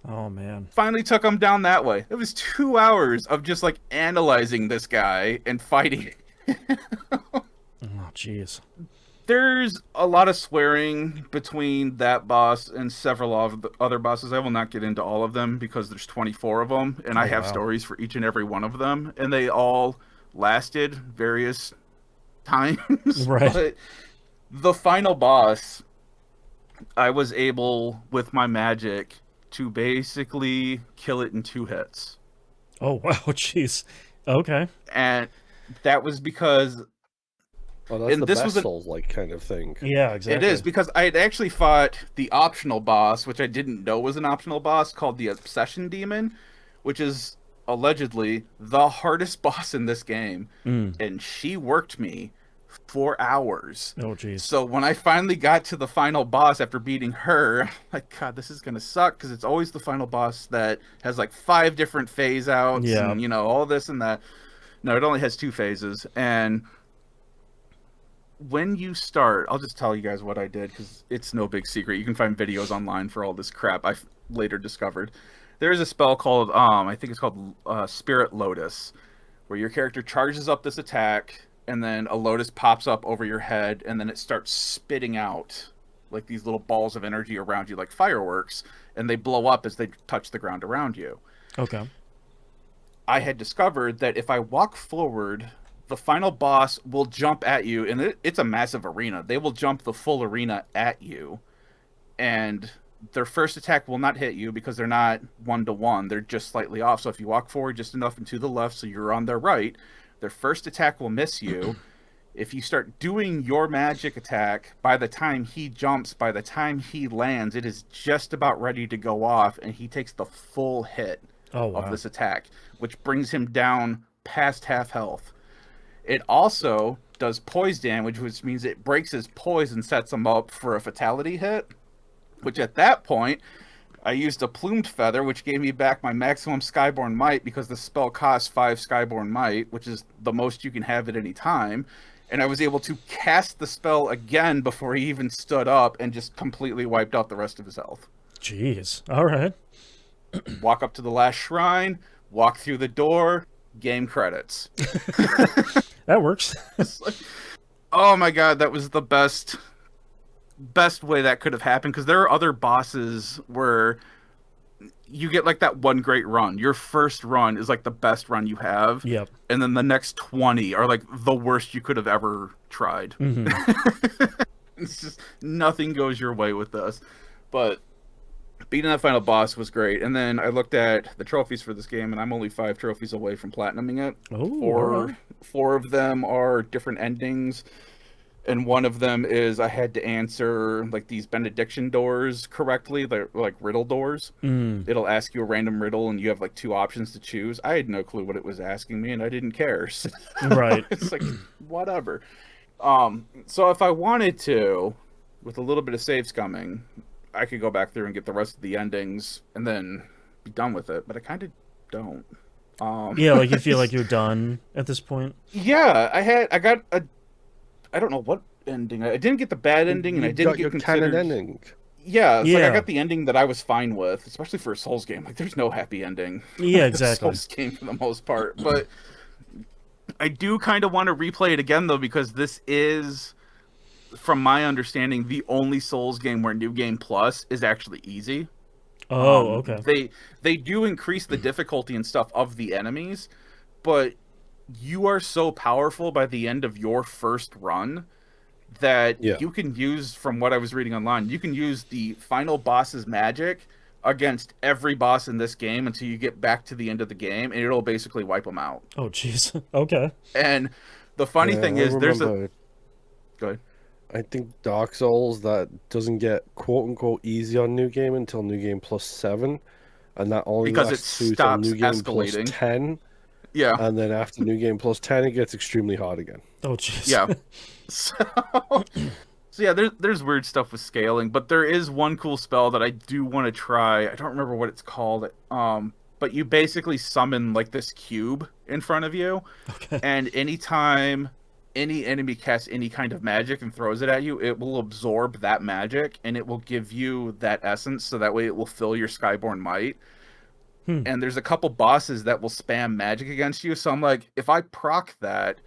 Oh, man. finally took him down that way. It was 2 hours of just, like, analyzing this guy and fighting. Oh, jeez. There's a lot of swearing between that boss and several of the other bosses. I will not get into all of them because there's 24 of them, and I have wow. stories for each and every one of them, and they all lasted various times. Right. But the final boss, I was able, with my magic, to basically kill it in 2 hits. Oh, wow. Jeez. Okay. And that was because Oh, that's And the this best was a- Souls-like kind of thing. Yeah, exactly. it is, because I had actually fought the optional boss, which I didn't know was an optional boss, called the Obsession Demon, which is allegedly the hardest boss in this game. And she worked me 4 hours. Oh, jeez. So when I finally got to the final boss after beating her, I'm like, God, this is going to suck, because it's always the final boss that has like 5 different phase outs Yeah. and, you know, all this and that. No, it only has 2 phases. And when you start, I'll just tell you guys what I did, because it's no big secret. You can find videos online for all this crap I later discovered. There's a spell called, I think it's called Spirit Lotus, where your character charges up this attack, and then a lotus pops up over your head, and then it starts spitting out like these little balls of energy around you, like fireworks, and they blow up as they touch the ground around you. Okay. I had discovered that if I walk forward, the final boss will jump at you, and it's a massive arena. They will jump the full arena at you, and their first attack will not hit you because they're not 1-to-1. They're just slightly off. So if you walk forward just enough and to the left so you're on their right, their first attack will miss you. If you start doing your magic attack, by the time he jumps, by the time he lands, it is just about ready to go off, and he takes the full hit of this attack, which brings him down past half health. It also does poise damage, which means it breaks his poise and sets him up for a fatality hit, which at that point, I used a plumed feather, which gave me back my maximum Skyborn Might, because the spell costs 5 Skyborn Might, which is the most you can have at any time. And I was able to cast the spell again before he even stood up, and just completely wiped out the rest of his health. Jeez. All right. Walk up to the last shrine, walk through the door, game credits. That works. Oh my god, that was the best way that could have happened, because there are other bosses where you get like that one great run. Your first run is like the best run you have. Yep. And then the next 20 are like the worst you could have ever tried. It's just, nothing goes your way with this. But beating that final boss was great. And then I looked at the trophies for this game, and I'm only 5 trophies away from platinuming it. Oh, Four of them are different endings. And one of them is I had to answer like these benediction doors correctly. They're like riddle doors. It'll ask you a random riddle, and you have like 2 options to choose. I had no clue what it was asking me, and I didn't care. So right. it's like, whatever. So if I wanted to, with a little bit of save scumming, I could go back through and get the rest of the endings and then be done with it. But I kind of don't. Yeah, like you feel like you're done at this point. Yeah, I got a, I don't know what ending. I didn't get the bad ending, and I didn't get considered. Canon ending. Yeah, it's like Yeah. I got the ending that I was fine with, especially for a Souls game. Like, there's no happy ending. Yeah, in a exactly. Souls game for the most part, but I do kind of want to replay it again, though, because this is, from my understanding, the only Souls game where New Game Plus is actually easy. Oh, okay. They do increase the difficulty and stuff of the enemies, but you are so powerful by the end of your first run that you can use, from what I was reading online, you can use the final boss's magic against every boss in this game until you get back to the end of the game, and it'll basically wipe them out. Oh, jeez. Okay. And the funny thing is, there's a... Go ahead. I think Dark Souls, that doesn't get quote-unquote easy on New Game until New Game Plus 7, and that only Because it lasts through till stops New Game escalating. Plus 10. Yeah. And then after New Game Plus 10, it gets extremely hard again. Oh, jeez. Yeah. So, So yeah, there's weird stuff with scaling, but there is one cool spell that I do want to try. I don't remember what it's called. But you basically summon like this cube in front of you, Okay. and anytime any enemy casts any kind of magic and throws it at you, it will absorb that magic and it will give you that essence, so that way it will fill your Skyborn Might. Hmm. And there's a couple bosses that will spam magic against you, so I'm like, if I proc that,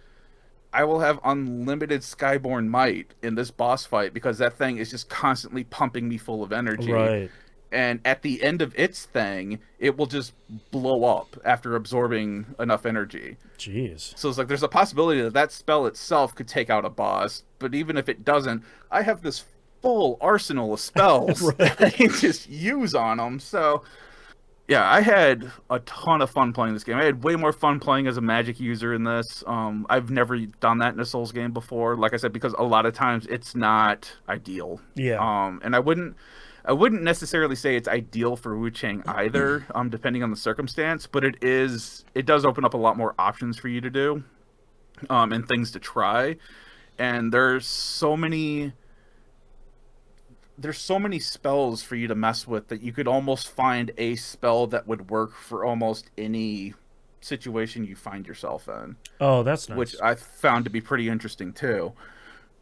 I will have unlimited Skyborn Might in this boss fight because that thing is just constantly pumping me full of energy. Right. And at the end of its thing, it will just blow up after absorbing enough energy. Jeez. So it's like there's a possibility that that spell itself could take out a boss, but even if it doesn't, I have this full arsenal of spells Right. that I can just use on them. So yeah, I had a ton of fun playing this game. I had way more fun playing as a magic user in this. I've never done that in a Souls game before. Like I said, because a lot of times it's not ideal. Yeah. And I wouldn't necessarily say it's ideal for Wuchang either, depending on the circumstance. But it does open up a lot more options for you to do, and things to try. And there's so many spells for you to mess with that you could almost find a spell that would work for almost any situation you find yourself in, Oh, that's nice. which I found to be pretty interesting too.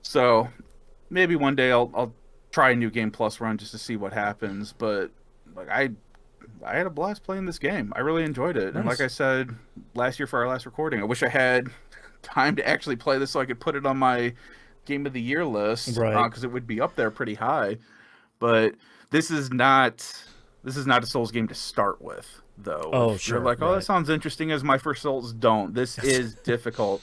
So maybe one day I'll try a new game plus run just to see what happens. But like I had a blast playing this game. I really enjoyed it. And Nice. like I said last year for our last recording, I wish I had time to actually play this so I could put it on my game of the year list, Right. because it would be up there pretty high. But this is not a Souls game to start with, though. Oh, If sure, you're like, oh, right. that sounds interesting as my first Souls. Don't. This is difficult.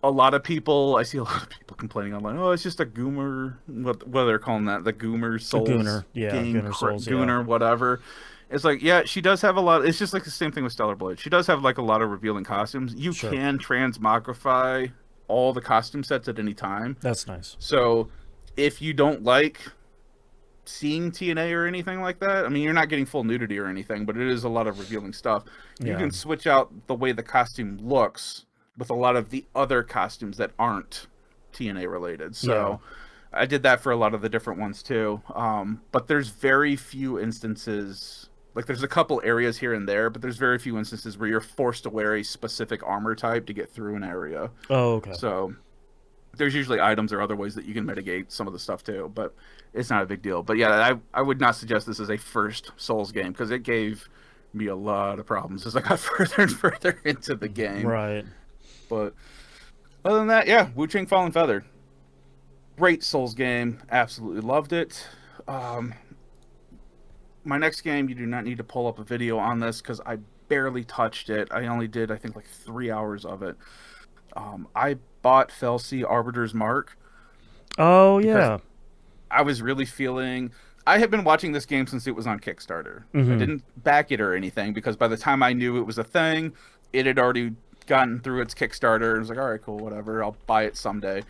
A lot of people, I see a lot of people complaining online. Oh, it's just a Goomer. What they're calling that? The Goomer Souls Gooner, yeah, game, Gooner Souls, yeah. Gooner, whatever. It's like, yeah, she does have a lot. It's just like the same thing with Stellar Blade. She does have like a lot of revealing costumes. You Sure. can transmogrify all the costume sets at any time. That's nice. So if you don't like seeing TNA or anything like that, I mean, you're not getting full nudity or anything, but it is a lot of revealing stuff. You Yeah. can switch out the way the costume looks with a lot of the other costumes that aren't TNA related. So I did that for a lot of the different ones too. But there's very few instances. Like, there's a couple areas here and there, but there's very few instances where you're forced to wear a specific armor type to get through an area. Oh, okay. So there's usually items or other ways that you can mitigate some of the stuff too, but it's not a big deal. But yeah, I would not suggest this as a first Souls game because it gave me a lot of problems as I got further and further into the game. Right. But other than that, yeah, Wuchang Fallen Feather. Great Souls game. Absolutely loved it. My next game, you do not need to pull up a video on this because I barely touched it. I only did, I think, like 3 hours of it. I bought Felsi Arbiter's Mark. Oh, yeah. I was really feeling... I had been watching this game since it was on Kickstarter. Mhm. I didn't back it or anything because by the time I knew it was a thing, it had already gotten through its Kickstarter. I was like, all right, cool, whatever. I'll buy it someday.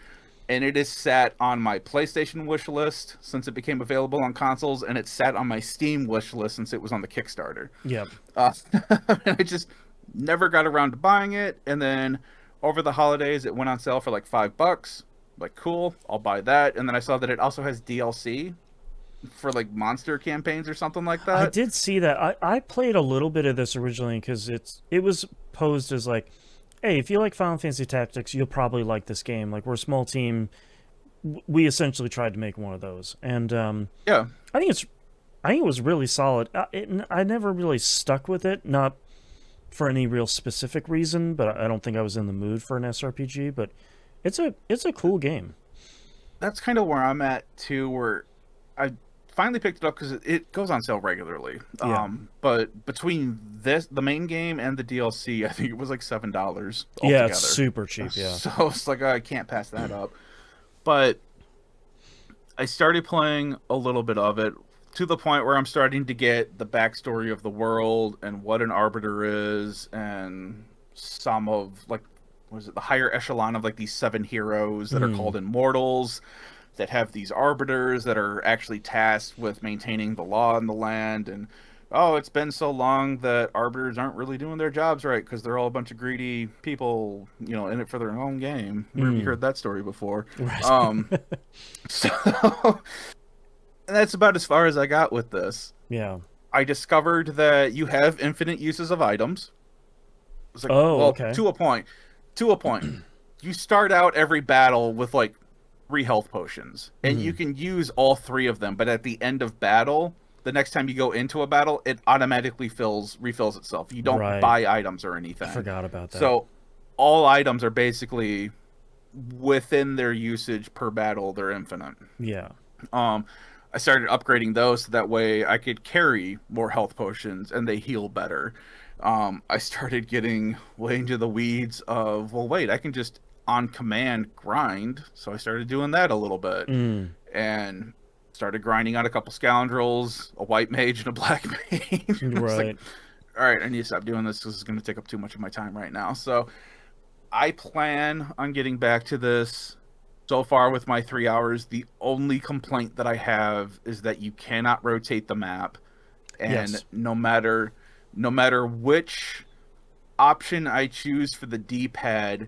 And it is sat on my PlayStation wish list since it became available on consoles, and it's sat on my Steam wish list since it was on the Kickstarter. Yep. I just never got around to buying it, and then over the holidays, it went on sale for like $5. Like, cool, I'll buy that. And then I saw that it also has DLC for like monster campaigns or something like that. I did see that. I played a little bit of this originally because it was posed as like, hey, if you like Final Fantasy Tactics, you'll probably like this game. Like, we're a small team. We essentially tried to make one of those, and Yeah, I think it was really solid. I never really stuck with it, not for any real specific reason, but I don't think I was in the mood for an SRPG. But it's a cool game. that's kind of where I'm at too, where I finally picked it up because it goes on sale regularly. Yeah. But between the main game and the DLC, I think it was like $7 altogether. Yeah, it's super cheap. Yeah. So it's like, I can't pass that up. But I started playing a little bit of it to the point where I'm starting to get the backstory of the world and what an Arbiter is, and some of, like, what is it, the higher echelon of like these 7 heroes that are called Immortals, that have these Arbiters that are actually tasked with maintaining the law in the land and oh, it's been so long that arbiters aren't really doing their jobs right because they're all a bunch of greedy people, in it for their own game. You heard that story before. Right. So, and that's about as far as I got with this. Yeah. I discovered that you have infinite uses of items. It's like, okay. To a point. You start out every battle with like 3 health potions, and you can use all 3 of them. But at the end of battle, the next time you go into a battle, it automatically refills itself. You don't buy items or anything. I forgot about that. So all items are basically within their usage per battle. They're infinite. Yeah. I started upgrading those so that way I could carry more health potions and they heal better. I started getting way into the weeds of, well, wait, I can just on command grind. So I started doing that a little bit and started grinding out a couple scoundrels, a white mage and a black mage. Right. Like, all right, I need to stop doing this because it's going to take up too much of my time right now. So I plan on getting back to this. So far with my 3 hours, the only complaint that I have is that you cannot rotate the map. And no matter which option I choose for the D-pad,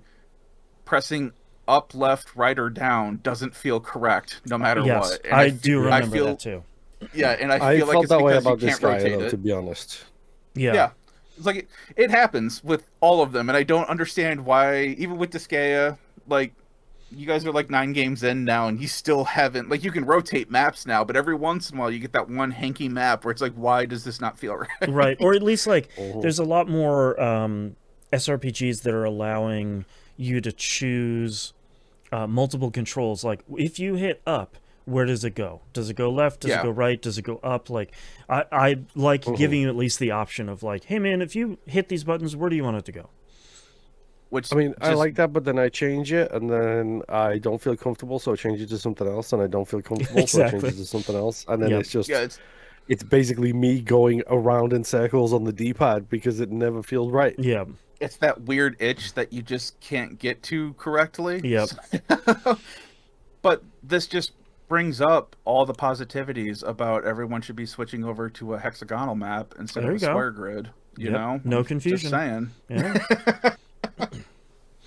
pressing up, left, right, or down doesn't feel correct no matter what. And I do remember that too. Yeah, and I feel like felt it's that way because you about this can't guy, rotate though, it. to be honest. Yeah. It's like it happens with all of them, and I don't understand why, even with Disgaea, like, you guys are like 9 games in now, and you still haven't, like, you can rotate maps now, but every once in a while you get that one hanky map where it's like, why does this not feel right? Right, or at least, like, there's a lot more SRPGs that are allowing you to choose multiple controls. Like, if you hit up, where does it go? Does it go left? Does it go right? Does it go up? Like, I like giving you at least the option of, like, hey, man, if you hit these buttons, where do you want it to go? Which, I mean, I like that, but then I change it, and then I don't feel comfortable, so I change it to something else, and I don't feel comfortable, so I change it to something else, and then it's just, it's basically me going around in circles on the D-pad because it never feels right. Yeah. It's that weird itch that you just can't get to correctly. Yep. But this just brings up all the positivities about everyone should be switching over to a hexagonal map instead of a square grid. You know? No confusion. Just saying. Yeah.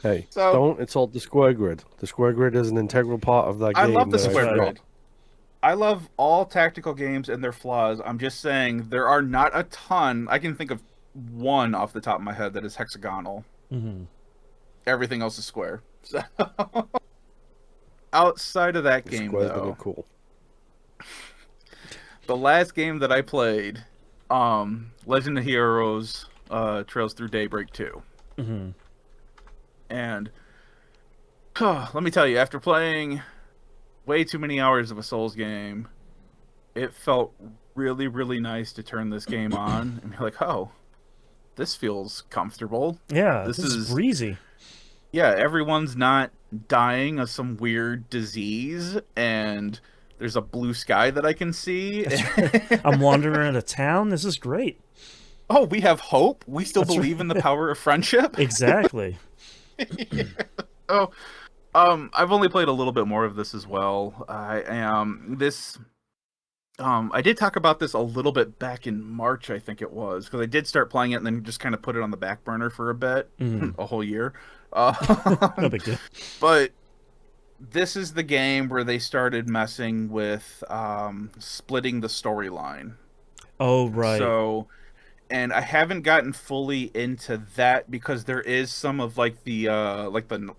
Hey, don't insult the square grid. The square grid is an integral part of that game. I love the square grid. I love all tactical games and their flaws. I'm just saying there are not a ton. I can think of one off the top of my head that is hexagonal. Everything else is square. So outside of that game, though, cool. The last game that I played, Legend of Heroes, Trails Through Daybreak 2. And let me tell you, after playing way too many hours of a Souls game, it felt really, really nice to turn this game on and be like, oh, this feels comfortable. Yeah, this is breezy. Yeah, everyone's not dying of some weird disease, and there's a blue sky that I can see. I'm wandering around a town. This is great. Oh, we have hope. We still believe in the power of friendship. Exactly. Oh, I've only played a little bit more of this as well. I did talk about this a little bit back in March, I think it was, because I did start playing it and then just kind of put it on the back burner for a bit, a whole year. No big deal. But this is the game where they started messing with splitting the storyline. Oh, right. So, and I haven't gotten fully into that because there is some of like the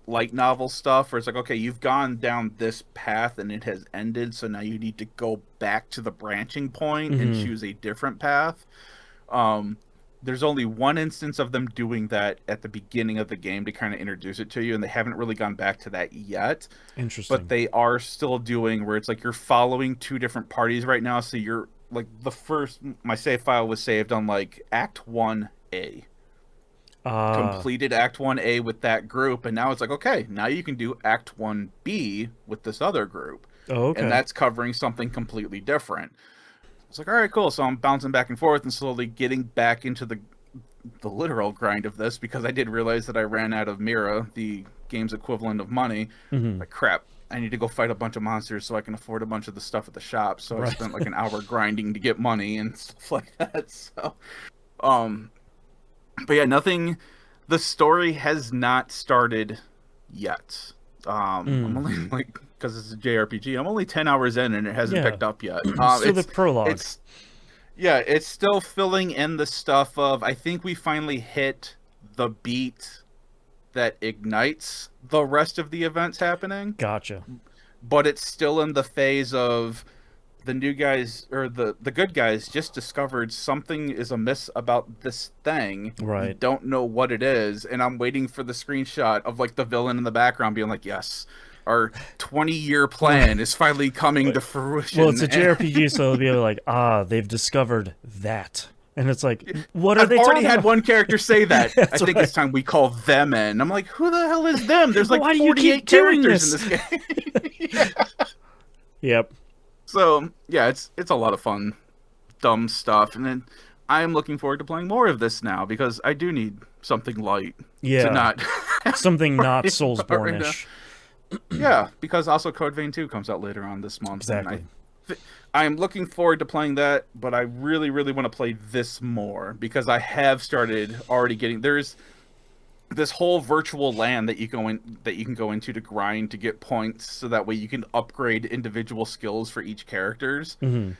light novel stuff where it's like, okay, you've gone down this path and it has ended, so now you need to go back to the branching point and choose a different path. There's only one instance of them doing that at the beginning of the game to kind of introduce it to you, and they haven't really gone back to that yet. Interesting. But they are still doing where it's like you're following 2 different parties right now, so you're like my save file was saved on like Act 1A. Completed Act 1A with that group, and now it's like, okay, now you can do Act 1B with this other group. Oh, okay. And that's covering something completely different. It's like, all right, cool. So I'm bouncing back and forth and slowly getting back into the literal grind of this because I did realize that I ran out of Mira, the game's equivalent of money. Like, crap, I need to go fight a bunch of monsters so I can afford a bunch of the stuff at the shop. So I Right. spent like an hour grinding to get money and stuff like that. So, um, but yeah, nothing. The story has not started yet. I'm only like, because it's a JRPG, I'm only 10 hours in and it hasn't Yeah. picked up yet. So the prologue. It's still filling in the stuff of, I think we finally hit the beat that ignites the rest of the events happening, Gotcha. but it's still in the phase of the new guys, or the good guys just discovered something is amiss about this thing. We Right. don't know what it is, and I'm waiting for the screenshot of like the villain in the background being like, yes, our 20-year plan is finally coming to fruition. Well, it's a JRPG, so they'll be like, they've discovered that. And it's like, what are I've they already talking had about? one character say that. I That's think right. it's time we call them in. I'm like, who the hell is them? There's like Why do you 48 keep doing characters this? in this game. Yep. So yeah, it's a lot of fun, dumb stuff, and then I am looking forward to playing more of this now because I do need something light Yeah. to not Something not Right Soulsborne-ish. yeah, because also Code Vein 2 comes out later on this month. Exactly. And I'm looking forward to playing that, but I really, really want to play this more because I have started already getting there's this whole virtual land that you can go into to grind to get points, so that way you can upgrade individual skills for each characters. Mm-hmm.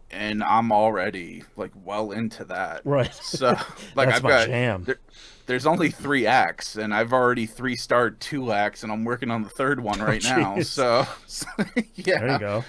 And I'm already like well into that. Right. So like That's I've my got jam. there's only 3 acts, and I've already 3-starred 2 acts, and I'm working on the 3rd one right now. jeez. So yeah. There you go.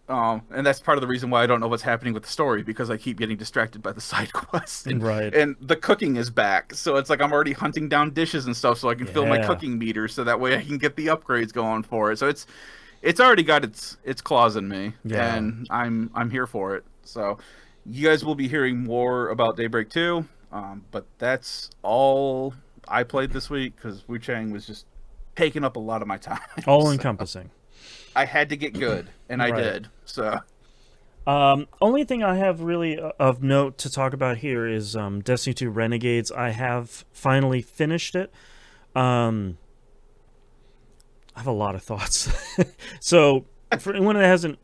And that's part of the reason why I don't know what's happening with the story, because I keep getting distracted by the side quests. Right. And the cooking is back, so it's like I'm already hunting down dishes and stuff so I can fill my Yeah. cooking meter, so that way I can get the upgrades going for it. So it's already got its claws in me, Yeah. and I'm here for it. So you guys will be hearing more about Daybreak 2, but that's all I played this week because Wuchang was just taking up a lot of my time. All So encompassing. I had to get good, and I Right. did. So Only thing I have really of note to talk about here is Destiny 2 Renegades. I have finally finished it. I have a lot of thoughts. So, for anyone that hasn't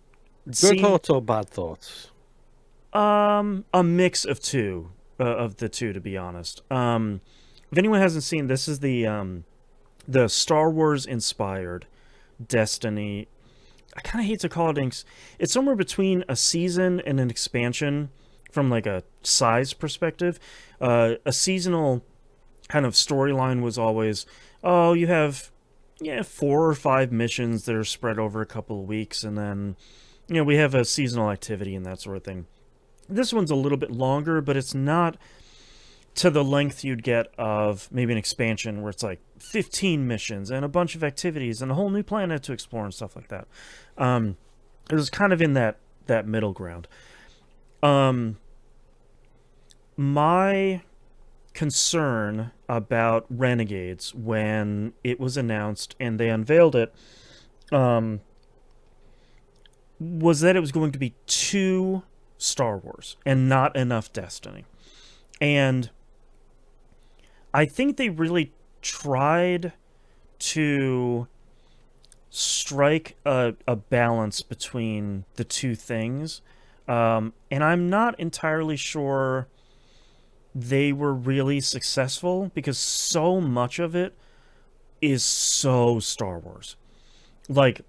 Good seen, thoughts or bad thoughts? a mix of the two, to be honest. If anyone hasn't seen, this is the Star Wars inspired Destiny. I kind of hate to call it. It's somewhere between a season and an expansion from like a size perspective. A seasonal kind of storyline was always, oh, you have 4 or 5 missions that are spread over a couple of weeks, and then we have a seasonal activity and that sort of thing. This one's a little bit longer, but it's not to the length you'd get of maybe an expansion where it's like 15 missions and a bunch of activities and a whole new planet to explore and stuff like that. It was kind of in that middle ground. My concern about Renegades when it was announced and they unveiled it was that it was going to be too Star Wars and not enough Destiny. And I think they really tried to strike a balance between the two things. And I'm not entirely sure they were really successful because so much of it is so Star Wars. Like,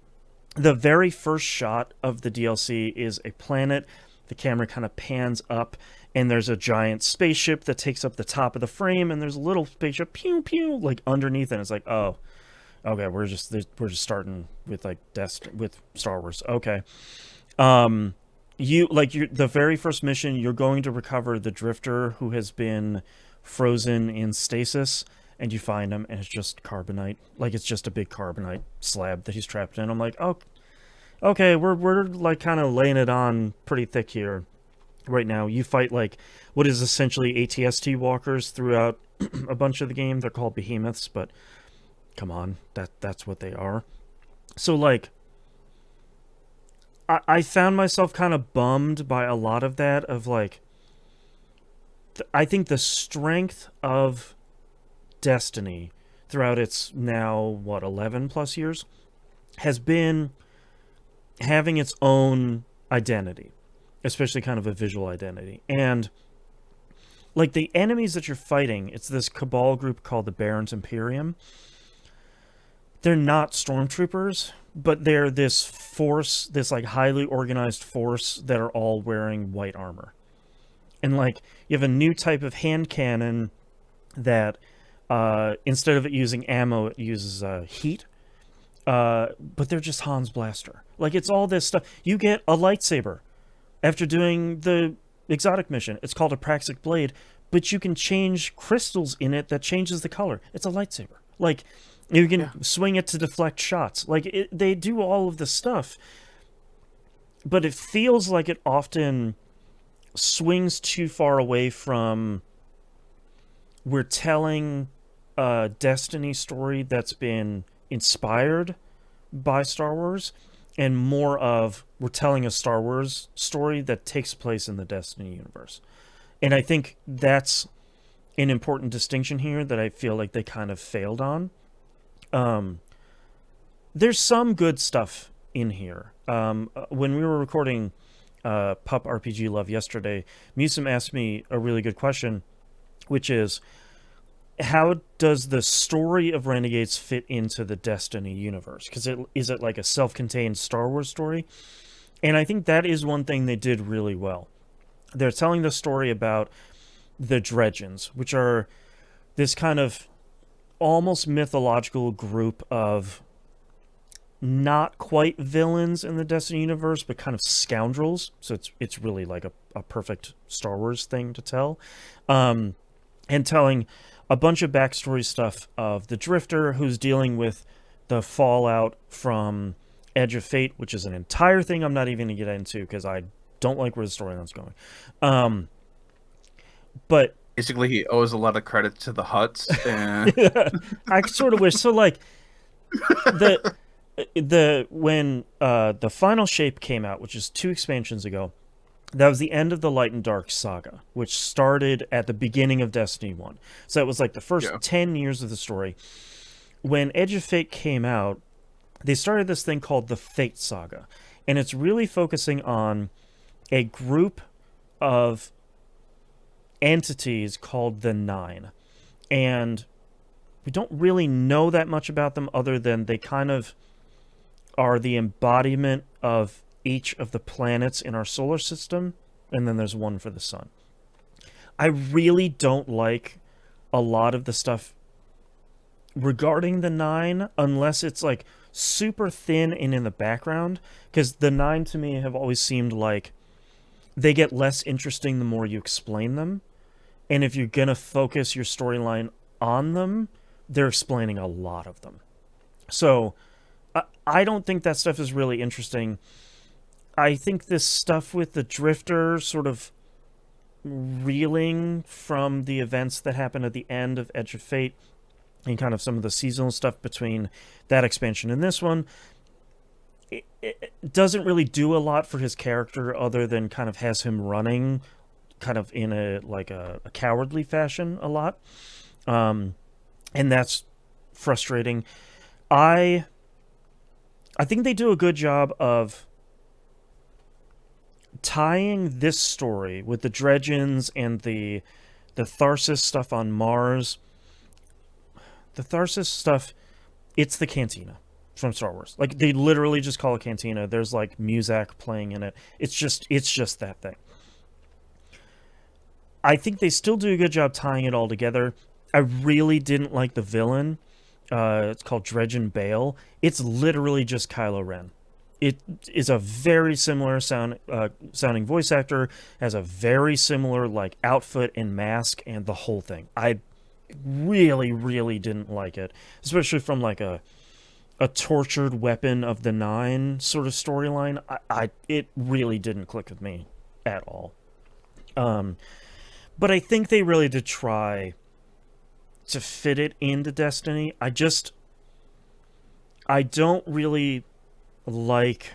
the very first shot of the DLC is a planet. The camera kind of pans up, and there's a giant spaceship that takes up the top of the frame, and there's a little spaceship pew pew like underneath, and it's like, oh, okay, we're just starting with like with Star Wars. Okay, the very first mission, you're going to recover the drifter who has been frozen in stasis, and you find him, and it's just carbonite. Like, it's just a big carbonite slab that he's trapped in. I'm like, oh, okay, we're like kind of laying it on pretty thick here right now. You fight like what is essentially ATST walkers throughout a bunch of the game. They're called behemoths, but come on, that's what they are. So like, I found myself kind of bummed by a lot of that. Of like, I think the strength of Destiny throughout its now 11 plus years has been having its own identity, especially kind of a visual identity. And like the enemies that you're fighting, it's this cabal group called the Baron's Imperium. They're not stormtroopers, but they're this force, this like highly organized force that are all wearing white armor. And like you have a new type of hand cannon that instead of it using ammo, it uses heat. But they're just Han's blaster. Like it's all this stuff. You get a lightsaber after doing the exotic mission. It's called a Praxic Blade, but you can change crystals in it that changes the color. It's a lightsaber. Like you can swing it to deflect shots. Like they do all of this stuff, but it feels like it often swings too far away from we're telling a Destiny story that's been inspired by Star Wars, and more of we're telling a Star Wars story that takes place in the Destiny universe. And I think that's an important distinction here that I feel like they kind of failed on. There's some good stuff in here. When we were recording Pup RPG Love yesterday, Musum asked me a really good question, which is, how does the story of Renegades fit into the Destiny universe? Because is it like a self-contained Star Wars story? And I think that is one thing they did really well. They're telling the story about the Dredgens, which are this kind of almost mythological group of not quite villains in the Destiny universe, but kind of scoundrels. So it's really like a perfect Star Wars thing to tell. And telling a bunch of backstory stuff of the Drifter, who's dealing with the fallout from Edge of Fate, which is an entire thing I'm not even going to get into because I don't like where the storyline's going. But basically, he owes a lot of credit to the Hutts. And... I sort of wish so. Like when the final shape came out, which is 2 expansions ago, that was the end of the Light and Dark saga, which started at the beginning of Destiny 1. So it was like the first 10 years of the story. When Edge of Fate came out, they started this thing called the Fate Saga. And it's really focusing on a group of entities called the Nine. And we don't really know that much about them other than they kind of are the embodiment of each of the planets in our solar system, and then there's one for the sun. I really don't like a lot of the stuff regarding the Nine unless it's like super thin and in the background, because the Nine to me have always seemed like they get less interesting the more you explain them, and if you're gonna focus your storyline on them, they're explaining a lot of them. So I don't think that stuff is really interesting. I think this stuff with the Drifter sort of reeling from the events that happened at the end of Edge of Fate and kind of some of the seasonal stuff between that expansion and this one, it doesn't really do a lot for his character other than kind of has him running kind of in a cowardly fashion a lot. And that's frustrating. I think they do a good job of tying this story with the Dredgens and the Tharsis stuff on Mars. The Tharsis stuff, it's the Cantina from Star Wars. Like, they literally just call it Cantina. There's like Muzak playing in it. It's just that thing. I think they still do a good job tying it all together. I really didn't like the villain. It's called Dredgen Bale. It's literally just Kylo Ren. It is a very similar sounding voice actor, has a very similar like outfit and mask and the whole thing. I really, really didn't like it, especially from like a tortured weapon of the Nine sort of storyline. It really didn't click with me at all. But I think they really did try to fit it into Destiny. I don't really like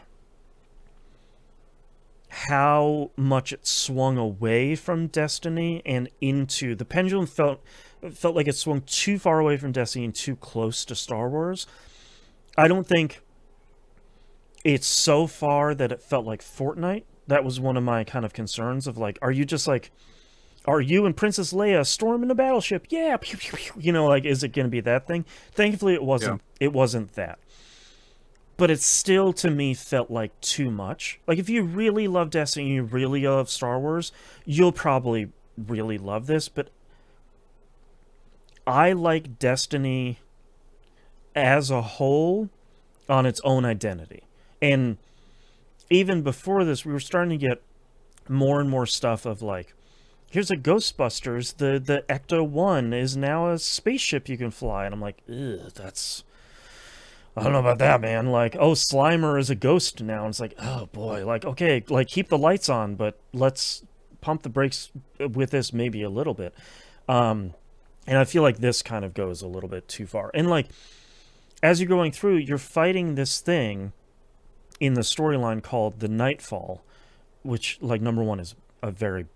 how much it swung away from Destiny and into the pendulum felt like it swung too far away from Destiny and too close to Star Wars. I don't think it's so far that it felt like Fortnite. That was one of my kind of concerns of like, are you just like, are you and Princess Leia storming a battleship? Yeah, pew, pew, pew. You know, like, is it going to be that thing? Thankfully, it wasn't. It wasn't that. But it still, to me, felt like too much. Like, if you really love Destiny, you really love Star Wars, you'll probably really love this. But I like Destiny as a whole on its own identity. And even before this, we were starting to get more and more stuff of like, here's a Ghostbusters, the Ecto-1 is now a spaceship you can fly. And I'm like, ugh, that's... I don't know about that, man. Like, oh, Slimer is a ghost now. And it's like, oh, boy. Like, okay, like, keep the lights on, but let's pump the brakes with this maybe a little bit. And I feel like this kind of goes a little bit too far. And, like, as you're going through, you're fighting this thing in the storyline called the Nightfall, which, like, number one is a very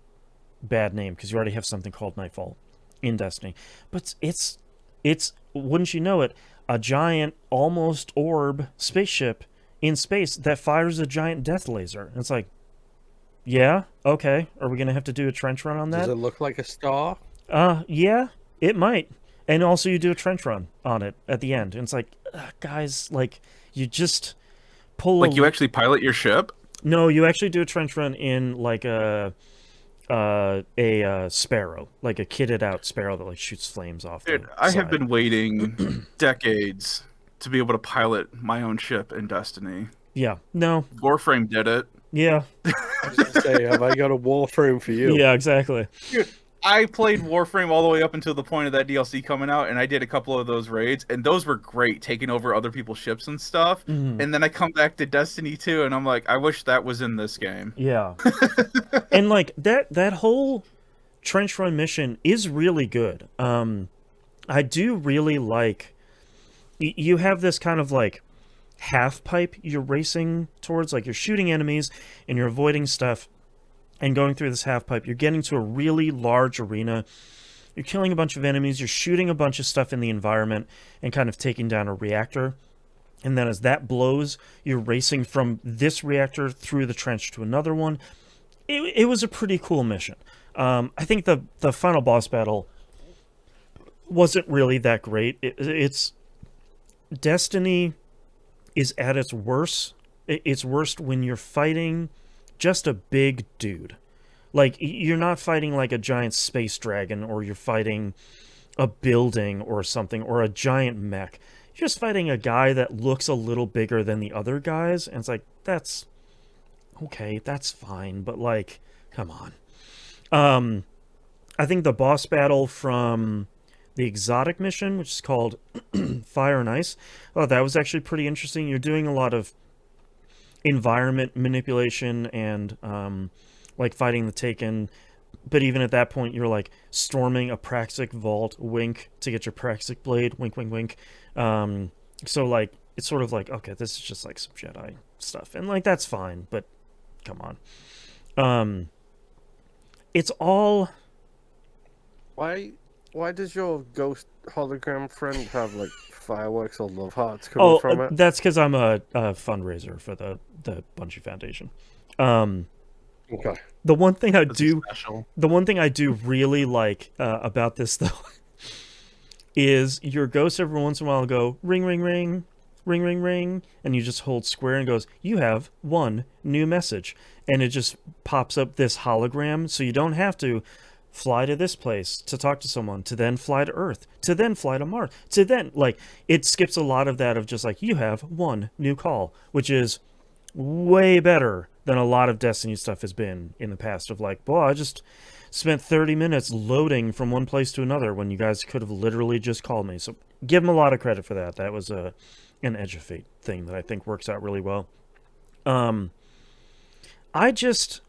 bad name because you already have something called Nightfall in Destiny. But it's wouldn't you know it, a giant, almost orb spaceship in space that fires a giant death laser. And it's like, yeah, okay. Are we going to have to do a trench run on that? Does it look like a star? Yeah, it might. And also you do a trench run on it at the end. And it's like, guys, like, you just pull... Like, you actually pilot your ship? No, you actually do a trench run in, like, a sparrow, like a kitted out sparrow that like shoots flames off. Dude, I have been waiting decades to be able to pilot my own ship in Destiny. Yeah, no. Warframe did it. Yeah. I was gonna say, have I got a Warframe for you? Yeah, exactly. Dude, I played Warframe all the way up until the point of that DLC coming out, and I did a couple of those raids, and those were great, taking over other people's ships and stuff. Mm. And then I come back to Destiny 2, and I'm like, I wish that was in this game. Yeah. And like that whole trench run mission is really good. I do really like you have this kind of like half pipe you're racing towards, like you're shooting enemies and you're avoiding stuff and going through this half pipe. You're getting to a really large arena. You're killing a bunch of enemies. You're shooting a bunch of stuff in the environment and kind of taking down a reactor. And then as that blows, you're racing from this reactor through the trench to another one. It was a pretty cool mission. I think the final boss battle wasn't really that great. It's Destiny is at its worst. It's worst when you're fighting just a big dude. Like, you're not fighting like a giant space dragon, or you're fighting a building or something, or a giant mech. You're just fighting a guy that looks a little bigger than the other guys, and it's like, that's okay, that's fine, but like, come on. I think the boss battle from the exotic mission, which is called Fire and Ice, that was actually pretty interesting. You're doing a lot of environment manipulation and like fighting the Taken, but even at that point you're like storming a Praxic vault, wink, to get your Praxic blade, wink wink wink. So like it's sort of like, okay, this is just like some Jedi stuff, and like that's fine, but come on. It's all... Why does your ghost hologram friend have like fireworks or love hearts coming from it? That's because I'm a fundraiser for the Bungie Foundation. Okay. The one thing I do really like about this though is your ghost every once in a while go ring ring ring ring ring ring, and you just hold square and goes, you have one new message, and it just pops up this hologram, so you don't have to fly to this place to talk to someone, to then fly to Earth, to then fly to Mars, to then, like, it skips a lot of that of just like, you have one new call, which is way better than a lot of Destiny stuff has been in the past of like, well, I just spent 30 minutes loading from one place to another when you guys could have literally just called me. So give them a lot of credit for that. That was an Edge of Fate thing that I think works out really well. I'm just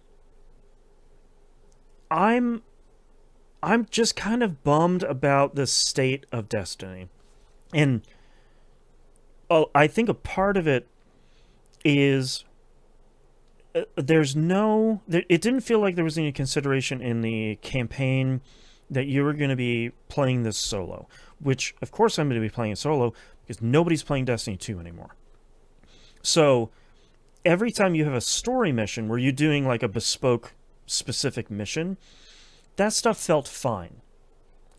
kind of bummed about the state of Destiny. And I think a part of it is it didn't feel like there was any consideration in the campaign that you were going to be playing this solo, which of course I'm going to be playing it solo because nobody's playing Destiny 2 anymore. So every time you have a story mission where you're doing like a bespoke specific mission, that stuff felt fine.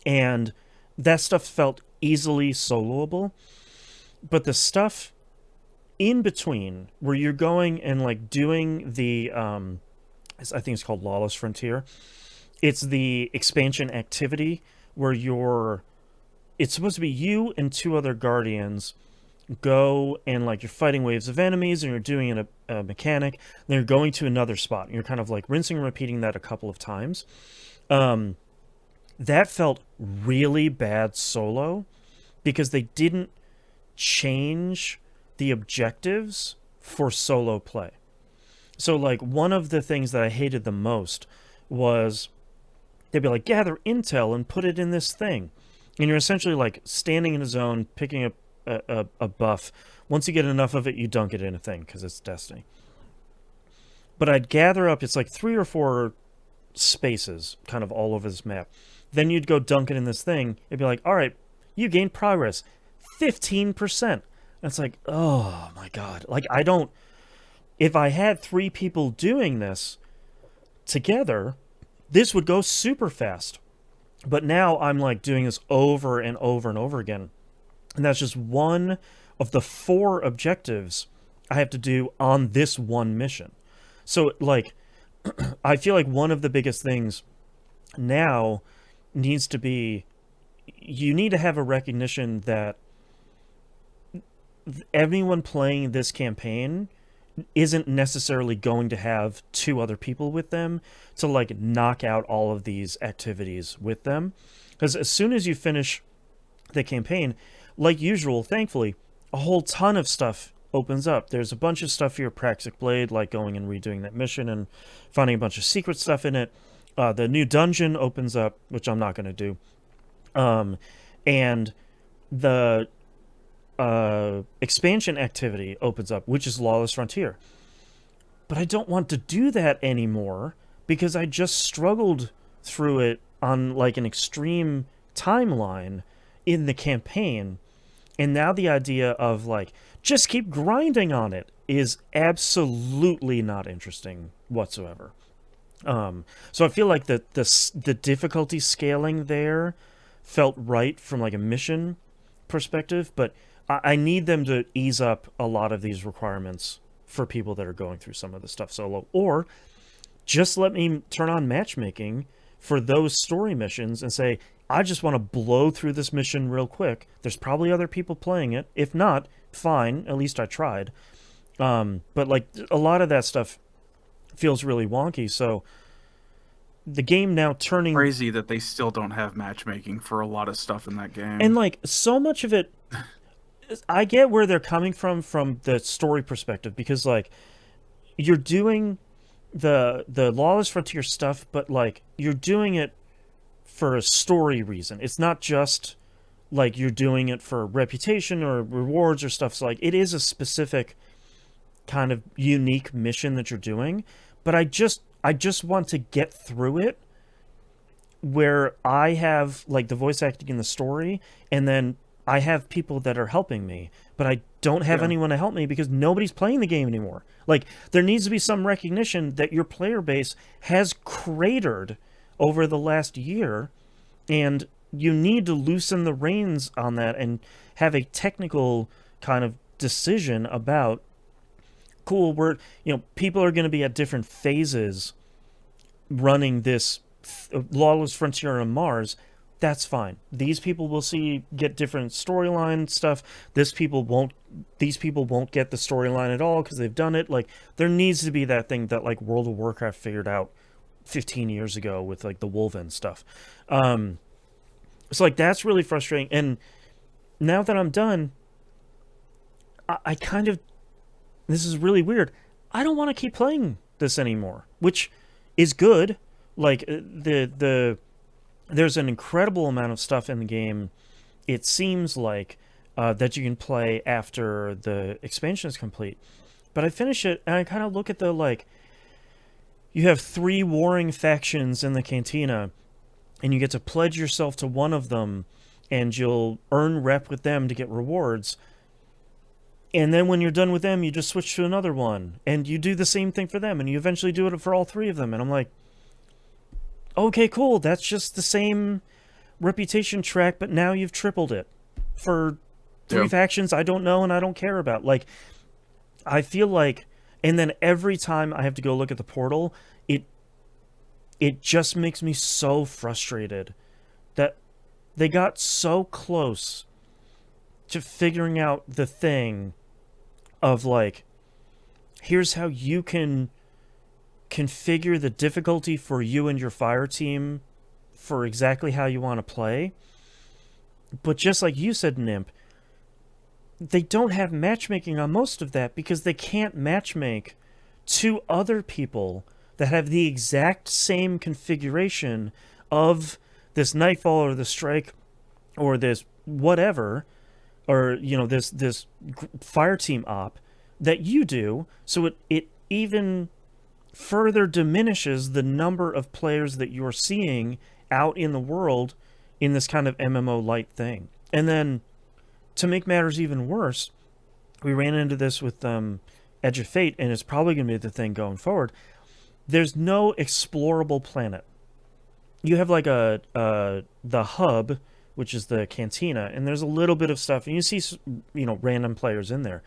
And that stuff felt easily soloable. But the stuff in between, where you're going and like doing the, I think it's called Lawless Frontier. It's the expansion activity where it's supposed to be you and 2 other Guardians go and like you're fighting waves of enemies and you're doing a mechanic. Then you're going to another spot and you're kind of like rinsing and repeating that a couple of times. That felt really bad solo because they didn't change the objectives for solo play. So like one of the things that I hated the most was they'd be like, gather intel and put it in this thing. And you're essentially like standing in a zone, picking up a buff. Once you get enough of it, you dunk it in a thing because it's Destiny. But I'd gather up, it's like 3 or 4 spaces kind of all over this map. Then you'd go dunk it in this thing. It'd be like, all right, you gained progress. 15%. And it's like, oh my God. Like if I had 3 people doing this together, this would go super fast. But now I'm like doing this over and over and over again. And that's just one of the 4 objectives I have to do on this one mission. So like, I feel like one of the biggest things now needs to be, you need to have a recognition that everyone playing this campaign isn't necessarily going to have 2 other people with them to like knock out all of these activities with them. Because as soon as you finish the campaign, like usual, thankfully, a whole ton of stuff opens up. There's a bunch of stuff for your Praxic Blade, like going and redoing that mission and finding a bunch of secret stuff in it. The new dungeon opens up, which I'm not going to do. And the expansion activity opens up, which is Lawless Frontier. But I don't want to do that anymore because I just struggled through it on like an extreme timeline in the campaign. And now the idea of like, just keep grinding on it is absolutely not interesting whatsoever. So I feel like the difficulty scaling there felt right from like a mission perspective, but I need them to ease up a lot of these requirements for people that are going through some of the stuff solo, or just let me turn on matchmaking for those story missions and say, I just want to blow through this mission real quick. There's probably other people playing it. If not, fine. At least I tried. But like a lot of that stuff feels really wonky. So the game now turning Crazy that they still don't have matchmaking for a lot of stuff in that game. and like so much of it, I get where they're coming from the story perspective, because like you're doing the Lawless Frontier stuff, but like you're doing it for a story reason. It's not just like you're doing it for reputation or rewards or stuff. So like it is a specific kind of unique mission that you're doing, but I just want to get through it where I have like the voice acting in the story, and then I have people that are helping me, but I don't have anyone to help me because nobody's playing the game anymore. Like, there needs to be some recognition that your player base has cratered over the last year, and you need to loosen the reins on that and have a technical kind of decision about, cool, people are going to be at different phases running this Lawless Frontier on Mars. That's fine. These people will get different storyline stuff. These people won't get the storyline at all because they've done it. Like, there needs to be that thing that like World of Warcraft figured out 15 years ago with like the Wolven stuff. So like that's really frustrating. And now that I'm done, I kind of, this is really weird, I don't want to keep playing this anymore, which is good. Like there's an incredible amount of stuff in the game, it seems like, that you can play after the expansion is complete. But I finish it, and I kind of look at the, like, you have 3 warring factions in the Cantina, and you get to pledge yourself to one of them, and you'll earn rep with them to get rewards. And then when you're done with them, you just switch to another one. And you do the same thing for them. And you eventually do it for all three of them. And I'm like, okay, cool. That's just the same reputation track, but now you've tripled it for three factions I don't know and I don't care about. Like, I feel like... And then every time I have to go look at the portal, it just makes me so frustrated that they got so close to figuring out the thing of, like, here's how you can configure the difficulty for you and your fire team for exactly how you want to play. But just like you said, Nimp, they don't have matchmaking on most of that because they can't matchmake two other people that have the exact same configuration of this Nightfall or the Strike or this whatever, or, you know, this fire team op that you do. So it even further diminishes the number of players that you're seeing out in the world in this kind of MMO light thing. And then, to make matters even worse, we ran into this with Edge of Fate, and it's probably going to be the thing going forward. There's no explorable planet. You have like the hub, which is the cantina, and there's a little bit of stuff, and you see, you know, random players in there.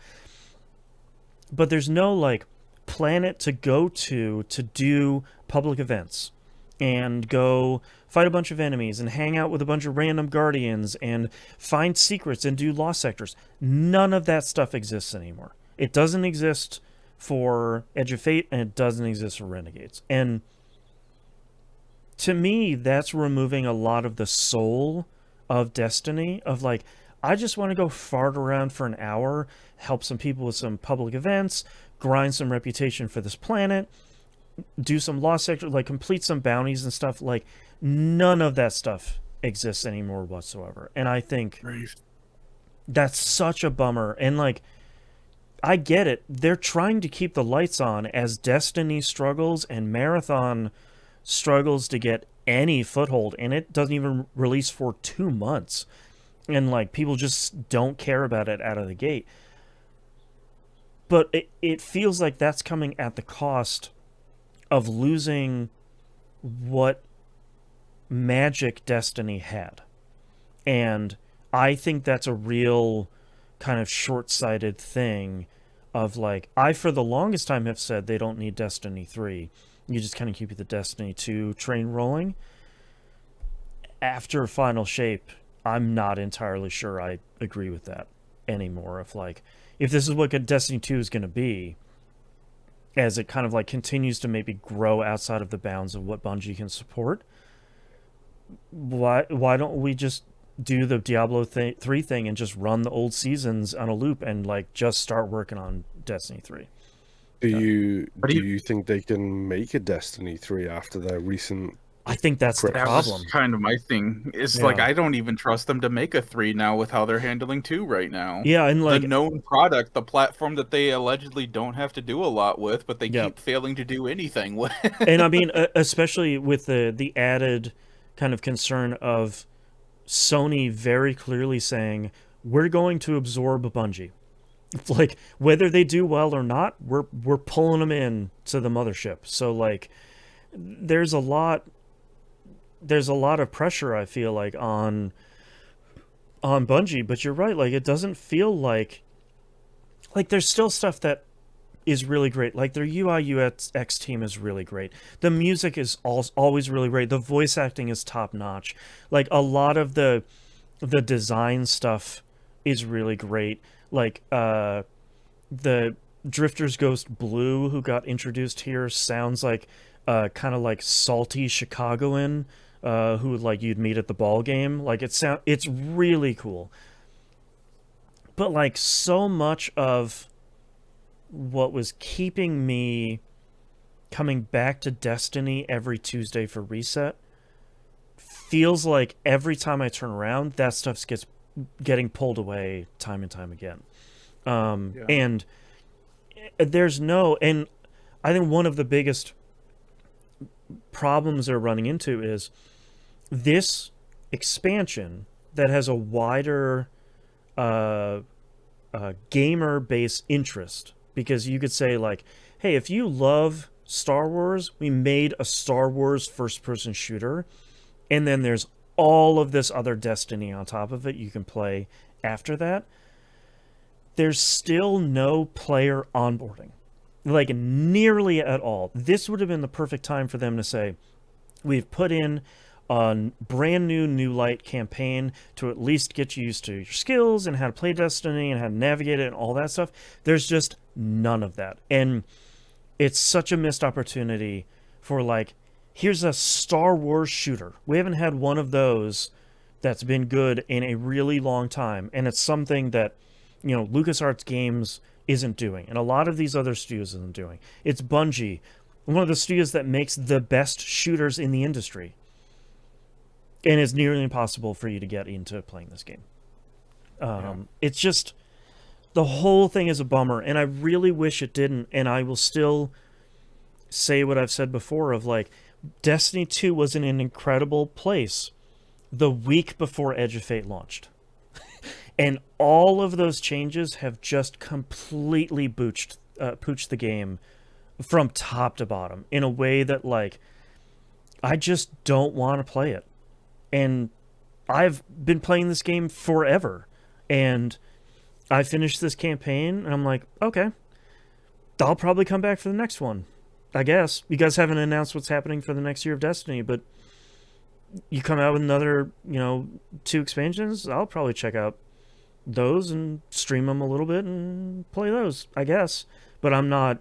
But there's no, like, planet to go to do public events and go fight a bunch of enemies and hang out with a bunch of random guardians and find secrets and do lost sectors. None of that stuff exists anymore. It doesn't exist for Edge of Fate, and it doesn't exist for Renegades. And to me, that's removing a lot of the soul of Destiny, of, like, I just want to go fart around for an hour, help some people with some public events, grind some reputation for this planet, do some lost sector, like, complete some bounties and stuff. Like, none of that stuff exists anymore whatsoever. And I think that's such a bummer. And, like, I get it. They're trying to keep the lights on as Destiny struggles and Marathon struggles to get any foothold, and it doesn't even release for 2 months. And, like, people just don't care about it out of the gate. But it feels like that's coming at the cost of losing what magic Destiny had. And I think that's a real kind of short-sighted thing of, like, I for the longest time have said they don't need Destiny 3. You just kind of keep the Destiny 2 train rolling. After Final Shape, I'm not entirely sure I agree with that anymore. Of, like, if this is what Destiny 2 is going to be, as it kind of, like, continues to maybe grow outside of the bounds of what Bungie can support, why don't we just do the Diablo 3 thing and just run the old seasons on a loop and, like, just start working on Destiny 3? Do you think they can make a Destiny 3 after their recent... I think that's the problem. That's kind of my thing. It's like, I don't even trust them to make a 3 now with how they're handling 2 right now. Yeah, and, like, the known product, the platform that they allegedly don't have to do a lot with, but they keep failing to do anything with. And I mean, especially with the added kind of concern of Sony very clearly saying, we're going to absorb Bungie. It's like, whether they do well or not, we're pulling them in to the mothership. So, like, there's a lot of pressure, I feel like, on Bungie. But you're right, like, it doesn't feel like there's still stuff that is really great. Like, their UI UX team is really great. The music is always really great. The voice acting is top notch. Like, a lot of the design stuff is really great. Like, the Drifter's Ghost Blue, who got introduced here, sounds like kind of like salty Chicagoan, who, like, you'd meet at the ball game. Like, it's really cool. But, like, so much of what was keeping me coming back to Destiny every Tuesday for reset feels like every time I turn around, that stuff gets getting pulled away time and time again. And there's and I think one of the biggest problems they're running into is this expansion that has a wider gamer base interest, because you could say like, hey, if you love Star Wars, we made a Star Wars first-person shooter, and then there's all of this other Destiny on top of it you can play after that. There's still no player onboarding, like nearly at all. This would have been the perfect time for them to say, we've put in a brand new light campaign to at least get you used to your skills and how to play Destiny and how to navigate it and all that stuff. There's just none of that. And it's such a missed opportunity for, like, here's a Star Wars shooter. We haven't had one of those that's been good in a really long time. And it's something that, you know, LucasArts Games isn't doing. And a lot of these other studios isn't doing. It's Bungie, one of the studios that makes the best shooters in the industry. And it's nearly impossible for you to get into playing this game. It's just, the whole thing is a bummer, and I really wish it didn't. And I will still say what I've said before of, like, Destiny 2 was in an incredible place the week before Edge of Fate launched. And all of those changes have just completely pooched the game from top to bottom in a way that, like, I just don't want to play it. And I've been playing this game forever. And I finished this campaign, and I'm like, okay, I'll probably come back for the next one, I guess. You guys haven't announced what's happening for the next year of Destiny, but you come out with another, 2 expansions, I'll probably check out those and stream them a little bit and play those, I guess. But I'm not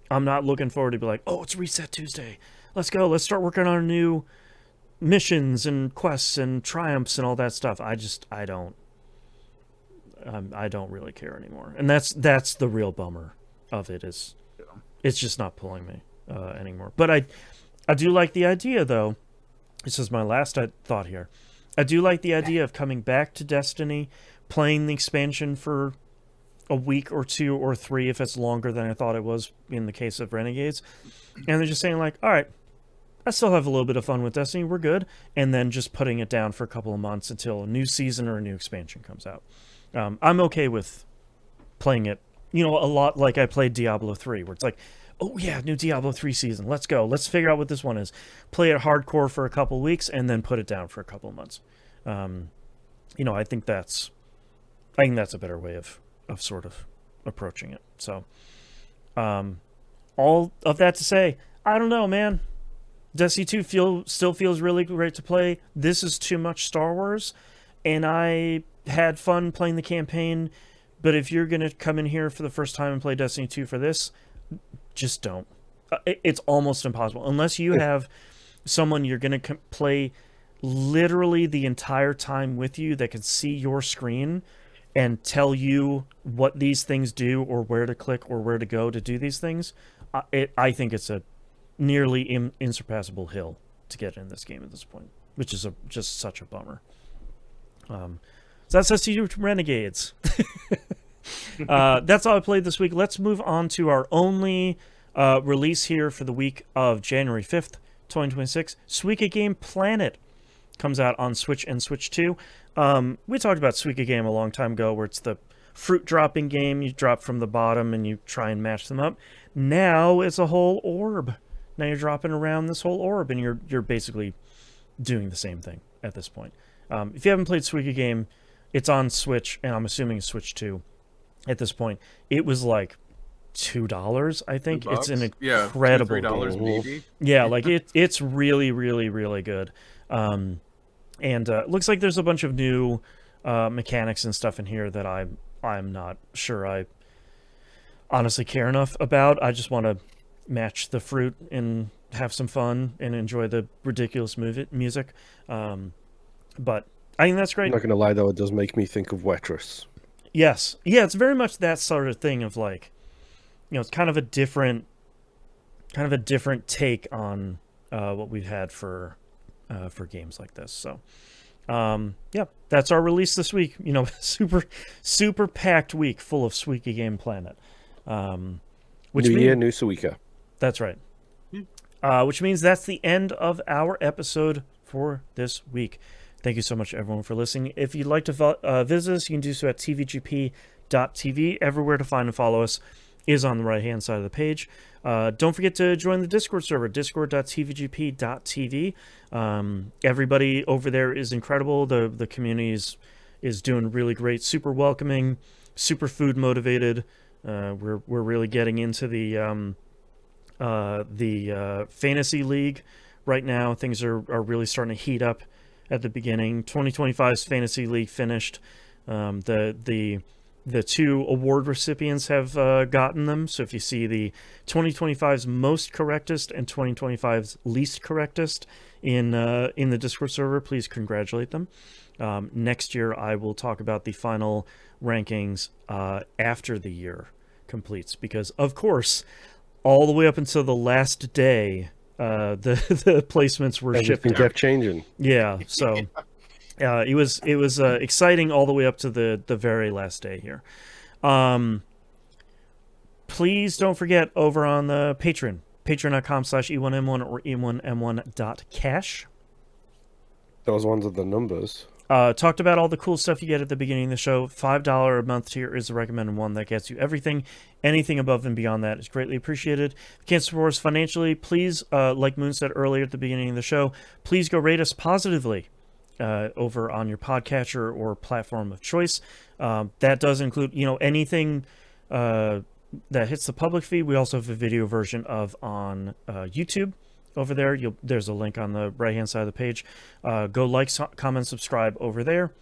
looking forward to be like, oh, it's Reset Tuesday. Let's go. Let's start working on new missions and quests and triumphs and all that stuff. I don't really care anymore. And that's the real bummer of it, is it's just not pulling me anymore. But I do like the idea, though. This is my last thought here. I do like the idea of coming back to Destiny, playing the expansion for a week or 2 or 3 if it's longer than I thought it was in the case of Renegades. And they're just saying, like, all right, I still have a little bit of fun with Destiny, we're good. And then just putting it down for a couple of months until a new season or a new expansion comes out. I'm okay with playing it, a lot like I played Diablo 3, where it's like, oh yeah, new Diablo 3 season, let's go. Let's figure out what this one is. Play it hardcore for a couple of weeks and then put it down for a couple of months. I think that's a better way of sort of approaching it. So, all of that to say, I don't know, man. Destiny 2 still feels really great to play. This is too much Star Wars, and I had fun playing the campaign, but if you're going to come in here for the first time and play Destiny 2 for this, just don't. It's almost impossible. Unless you have someone you're going to play literally the entire time with you that can see your screen and tell you what these things do or where to click or where to go to do these things, I think it's a nearly insurpassable hill to get in this game at this point, which is just such a bummer. So that's SCU Renegades. That's all I played this week. Let's move on to our only release here for the week of January 5th, 2026. Suika Game Planet comes out on Switch and Switch 2. We talked about Suika Game a long time ago, where it's the fruit dropping game. You drop from the bottom and you try and match them up. Now it's a whole orb. Now you're dropping around this whole orb, and you're basically doing the same thing at this point. If you haven't played Suika Game, it's on Switch, and I'm assuming Switch 2 at this point. It was like $2, I think. It's an incredible $3 game. maybe. Yeah, like it's really, really, really good. And it looks like there's a bunch of new mechanics and stuff in here that I'm not sure I honestly care enough about. I just want to match the fruit and have some fun and enjoy the ridiculous music. But I think that's great. I'm not going to lie, though, it does make me think of Wetris. Yes. Yeah, it's very much that sort of thing of, like, it's kind of a different take on what we've had for games like this. So, yeah, that's our release this week. Super packed week full of Suika Game Planet. New year, new Suika. That's right. Which means that's the end of our episode for this week. Thank you so much, everyone, for listening. If you'd like to visit us, you can do so at tvgp.com. TVGP.tv. Everywhere to find and follow us is on the right-hand side of the page. Don't forget to join the Discord server, discord.tvgp.tv. Everybody over there is incredible. The community is doing really great, super welcoming, super food motivated. We're really getting into the fantasy league right now. Things are really starting to heat up at the beginning. 2025's fantasy league finished. The two award recipients have gotten them. So if you see the 2025's most correctest and 2025's least correctest in the Discord server, please congratulate them. Next year, I will talk about the final rankings after the year completes, because of course, all the way up until the last day, the placements were shipped. Everything kept changing. Yeah, so. It was exciting all the way up to the very last day here. Please don't forget over on the Patreon, patreon.com/E1M1 or E1M1.cash. Those ones are the numbers. Talked about all the cool stuff you get at the beginning of the show. $5 a month tier is the recommended one that gets you everything. Anything above and beyond that is greatly appreciated. If you can't support us financially, please, like Moon said earlier at the beginning of the show, please go rate us positively over on your podcatcher or platform of choice. That does include, anything that hits the public feed. We also have a video version of on YouTube over there. There's a link on the right-hand side of the page. Go like, comment, subscribe over there.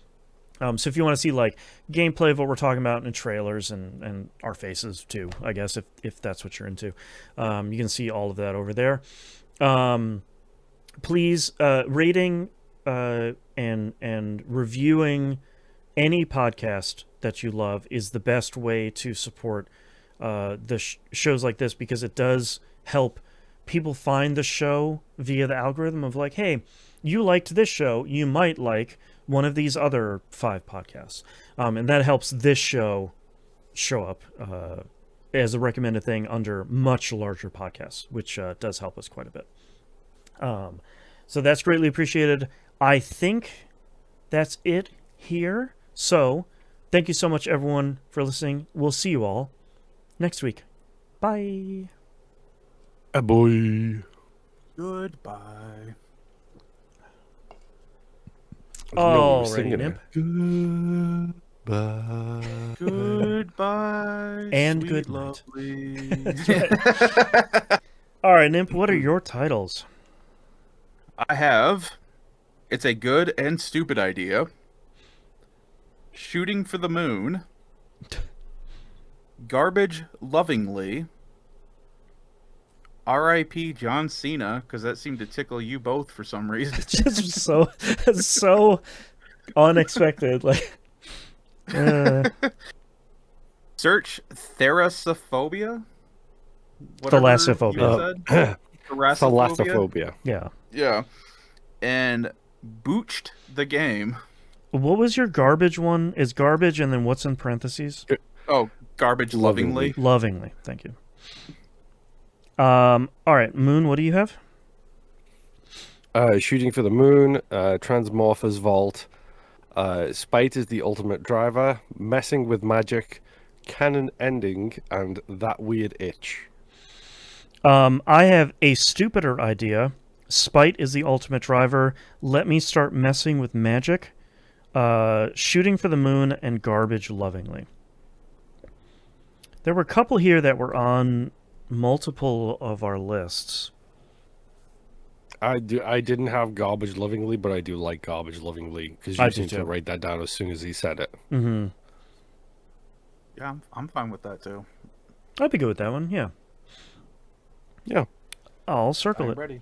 So if you want to see like gameplay of what we're talking about and trailers and our faces too, I guess, if that's what you're into, you can see all of that over there. Please, rating and reviewing any podcast that you love is the best way to support the shows like this, because it does help people find the show via the algorithm of like, hey, you liked this show, you might like one of these other 5 podcasts, and that helps this show up as a recommended thing under much larger podcasts, which does help us quite a bit. So that's greatly appreciated. I think that's it here. So thank you so much, everyone, for listening. We'll see you all next week. Bye. Boy. Goodbye. Oh, singing Imp. Goodbye. Goodbye. And sweet good night. lovely. All right, Imp, what are your titles? I have. It's a good and stupid idea. Shooting for the Moon. Garbage Lovingly. R.I.P. John Cena, because that seemed to tickle you both for some reason. Just so unexpected. Like, Search Thalassophobia. Thalassophobia. Thalassophobia. Yeah. Yeah. And Booched the Game. What was your garbage one? Is garbage and then what's in parentheses? Oh, Garbage Lovingly. Lovingly. Thank you. All right, Moon, what do you have? Shooting for the Moon, Transmorphers Vault, Spite is the Ultimate Driver, Messing with Magic, Canon Ending, and That Weird Itch. I have a stupider idea. Spite is the Ultimate Driver. Let me start messing with magic. Shooting for the Moon and Garbage Lovingly. There were a couple here that were on multiple of our lists. I didn't have Garbage Lovingly, but I do like Garbage Lovingly, because you seem to write that down as soon as he said it. Mm-hmm. Yeah, I'm fine with that too. I'd be good with that one, yeah. Yeah. I'll circle I'm it. ready.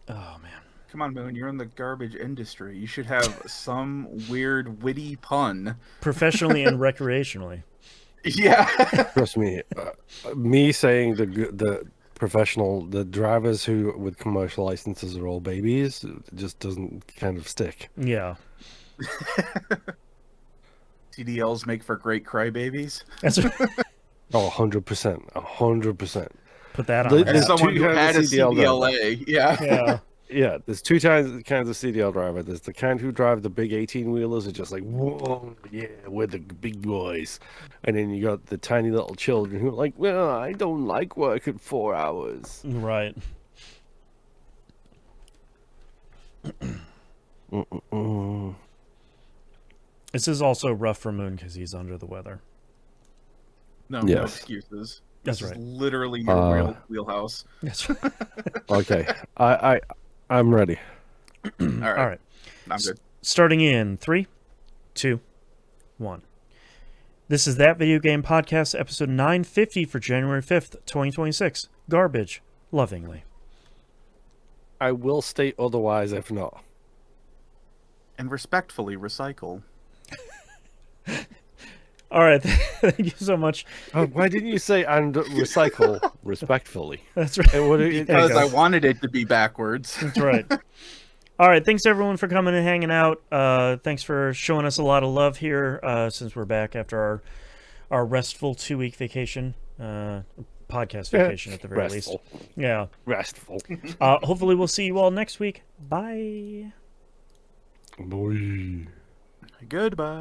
Oh, man. Come on, Moon, you're in the garbage industry. You should have some weird, witty pun. Professionally and recreationally. Yeah. Trust me. Me saying the drivers who with commercial licenses are all babies, it just doesn't kind of stick. Yeah. CDLs make for great crybabies. That's right. Oh, 100%. 100%. Put that on. As someone who two had a CDL CDLA, yeah. Yeah. Yeah, there's two kinds of CDL driver. There's the kind who drive the big 18-wheelers, are just like, whoa, yeah, we're the big boys. And then you got the tiny little children who are like, well, I don't like working 4 hours. Right. This is also rough for Moon because he's under the weather. No, Yes. no excuses. That's This right. is literally your wheelhouse. That's right. Okay, I'm ready. All right. All right. I'm good. Starting in 3, 2, 1. This is That Video Game Podcast, episode 950 for January 5th, 2026. Garbage, lovingly. I will state otherwise if not. And respectfully recycle. All right. Thank you so much. Why didn't you say and recycle respectfully? That's right. Because I wanted it to be backwards. That's right. All right. Thanks, everyone, for coming and hanging out. Thanks for showing us a lot of love here since we're back after our restful 2-week vacation. Podcast vacation, at the very Restful. least. Yeah. Restful. Hopefully, we'll see you all next week. Bye. Boy. Goodbye.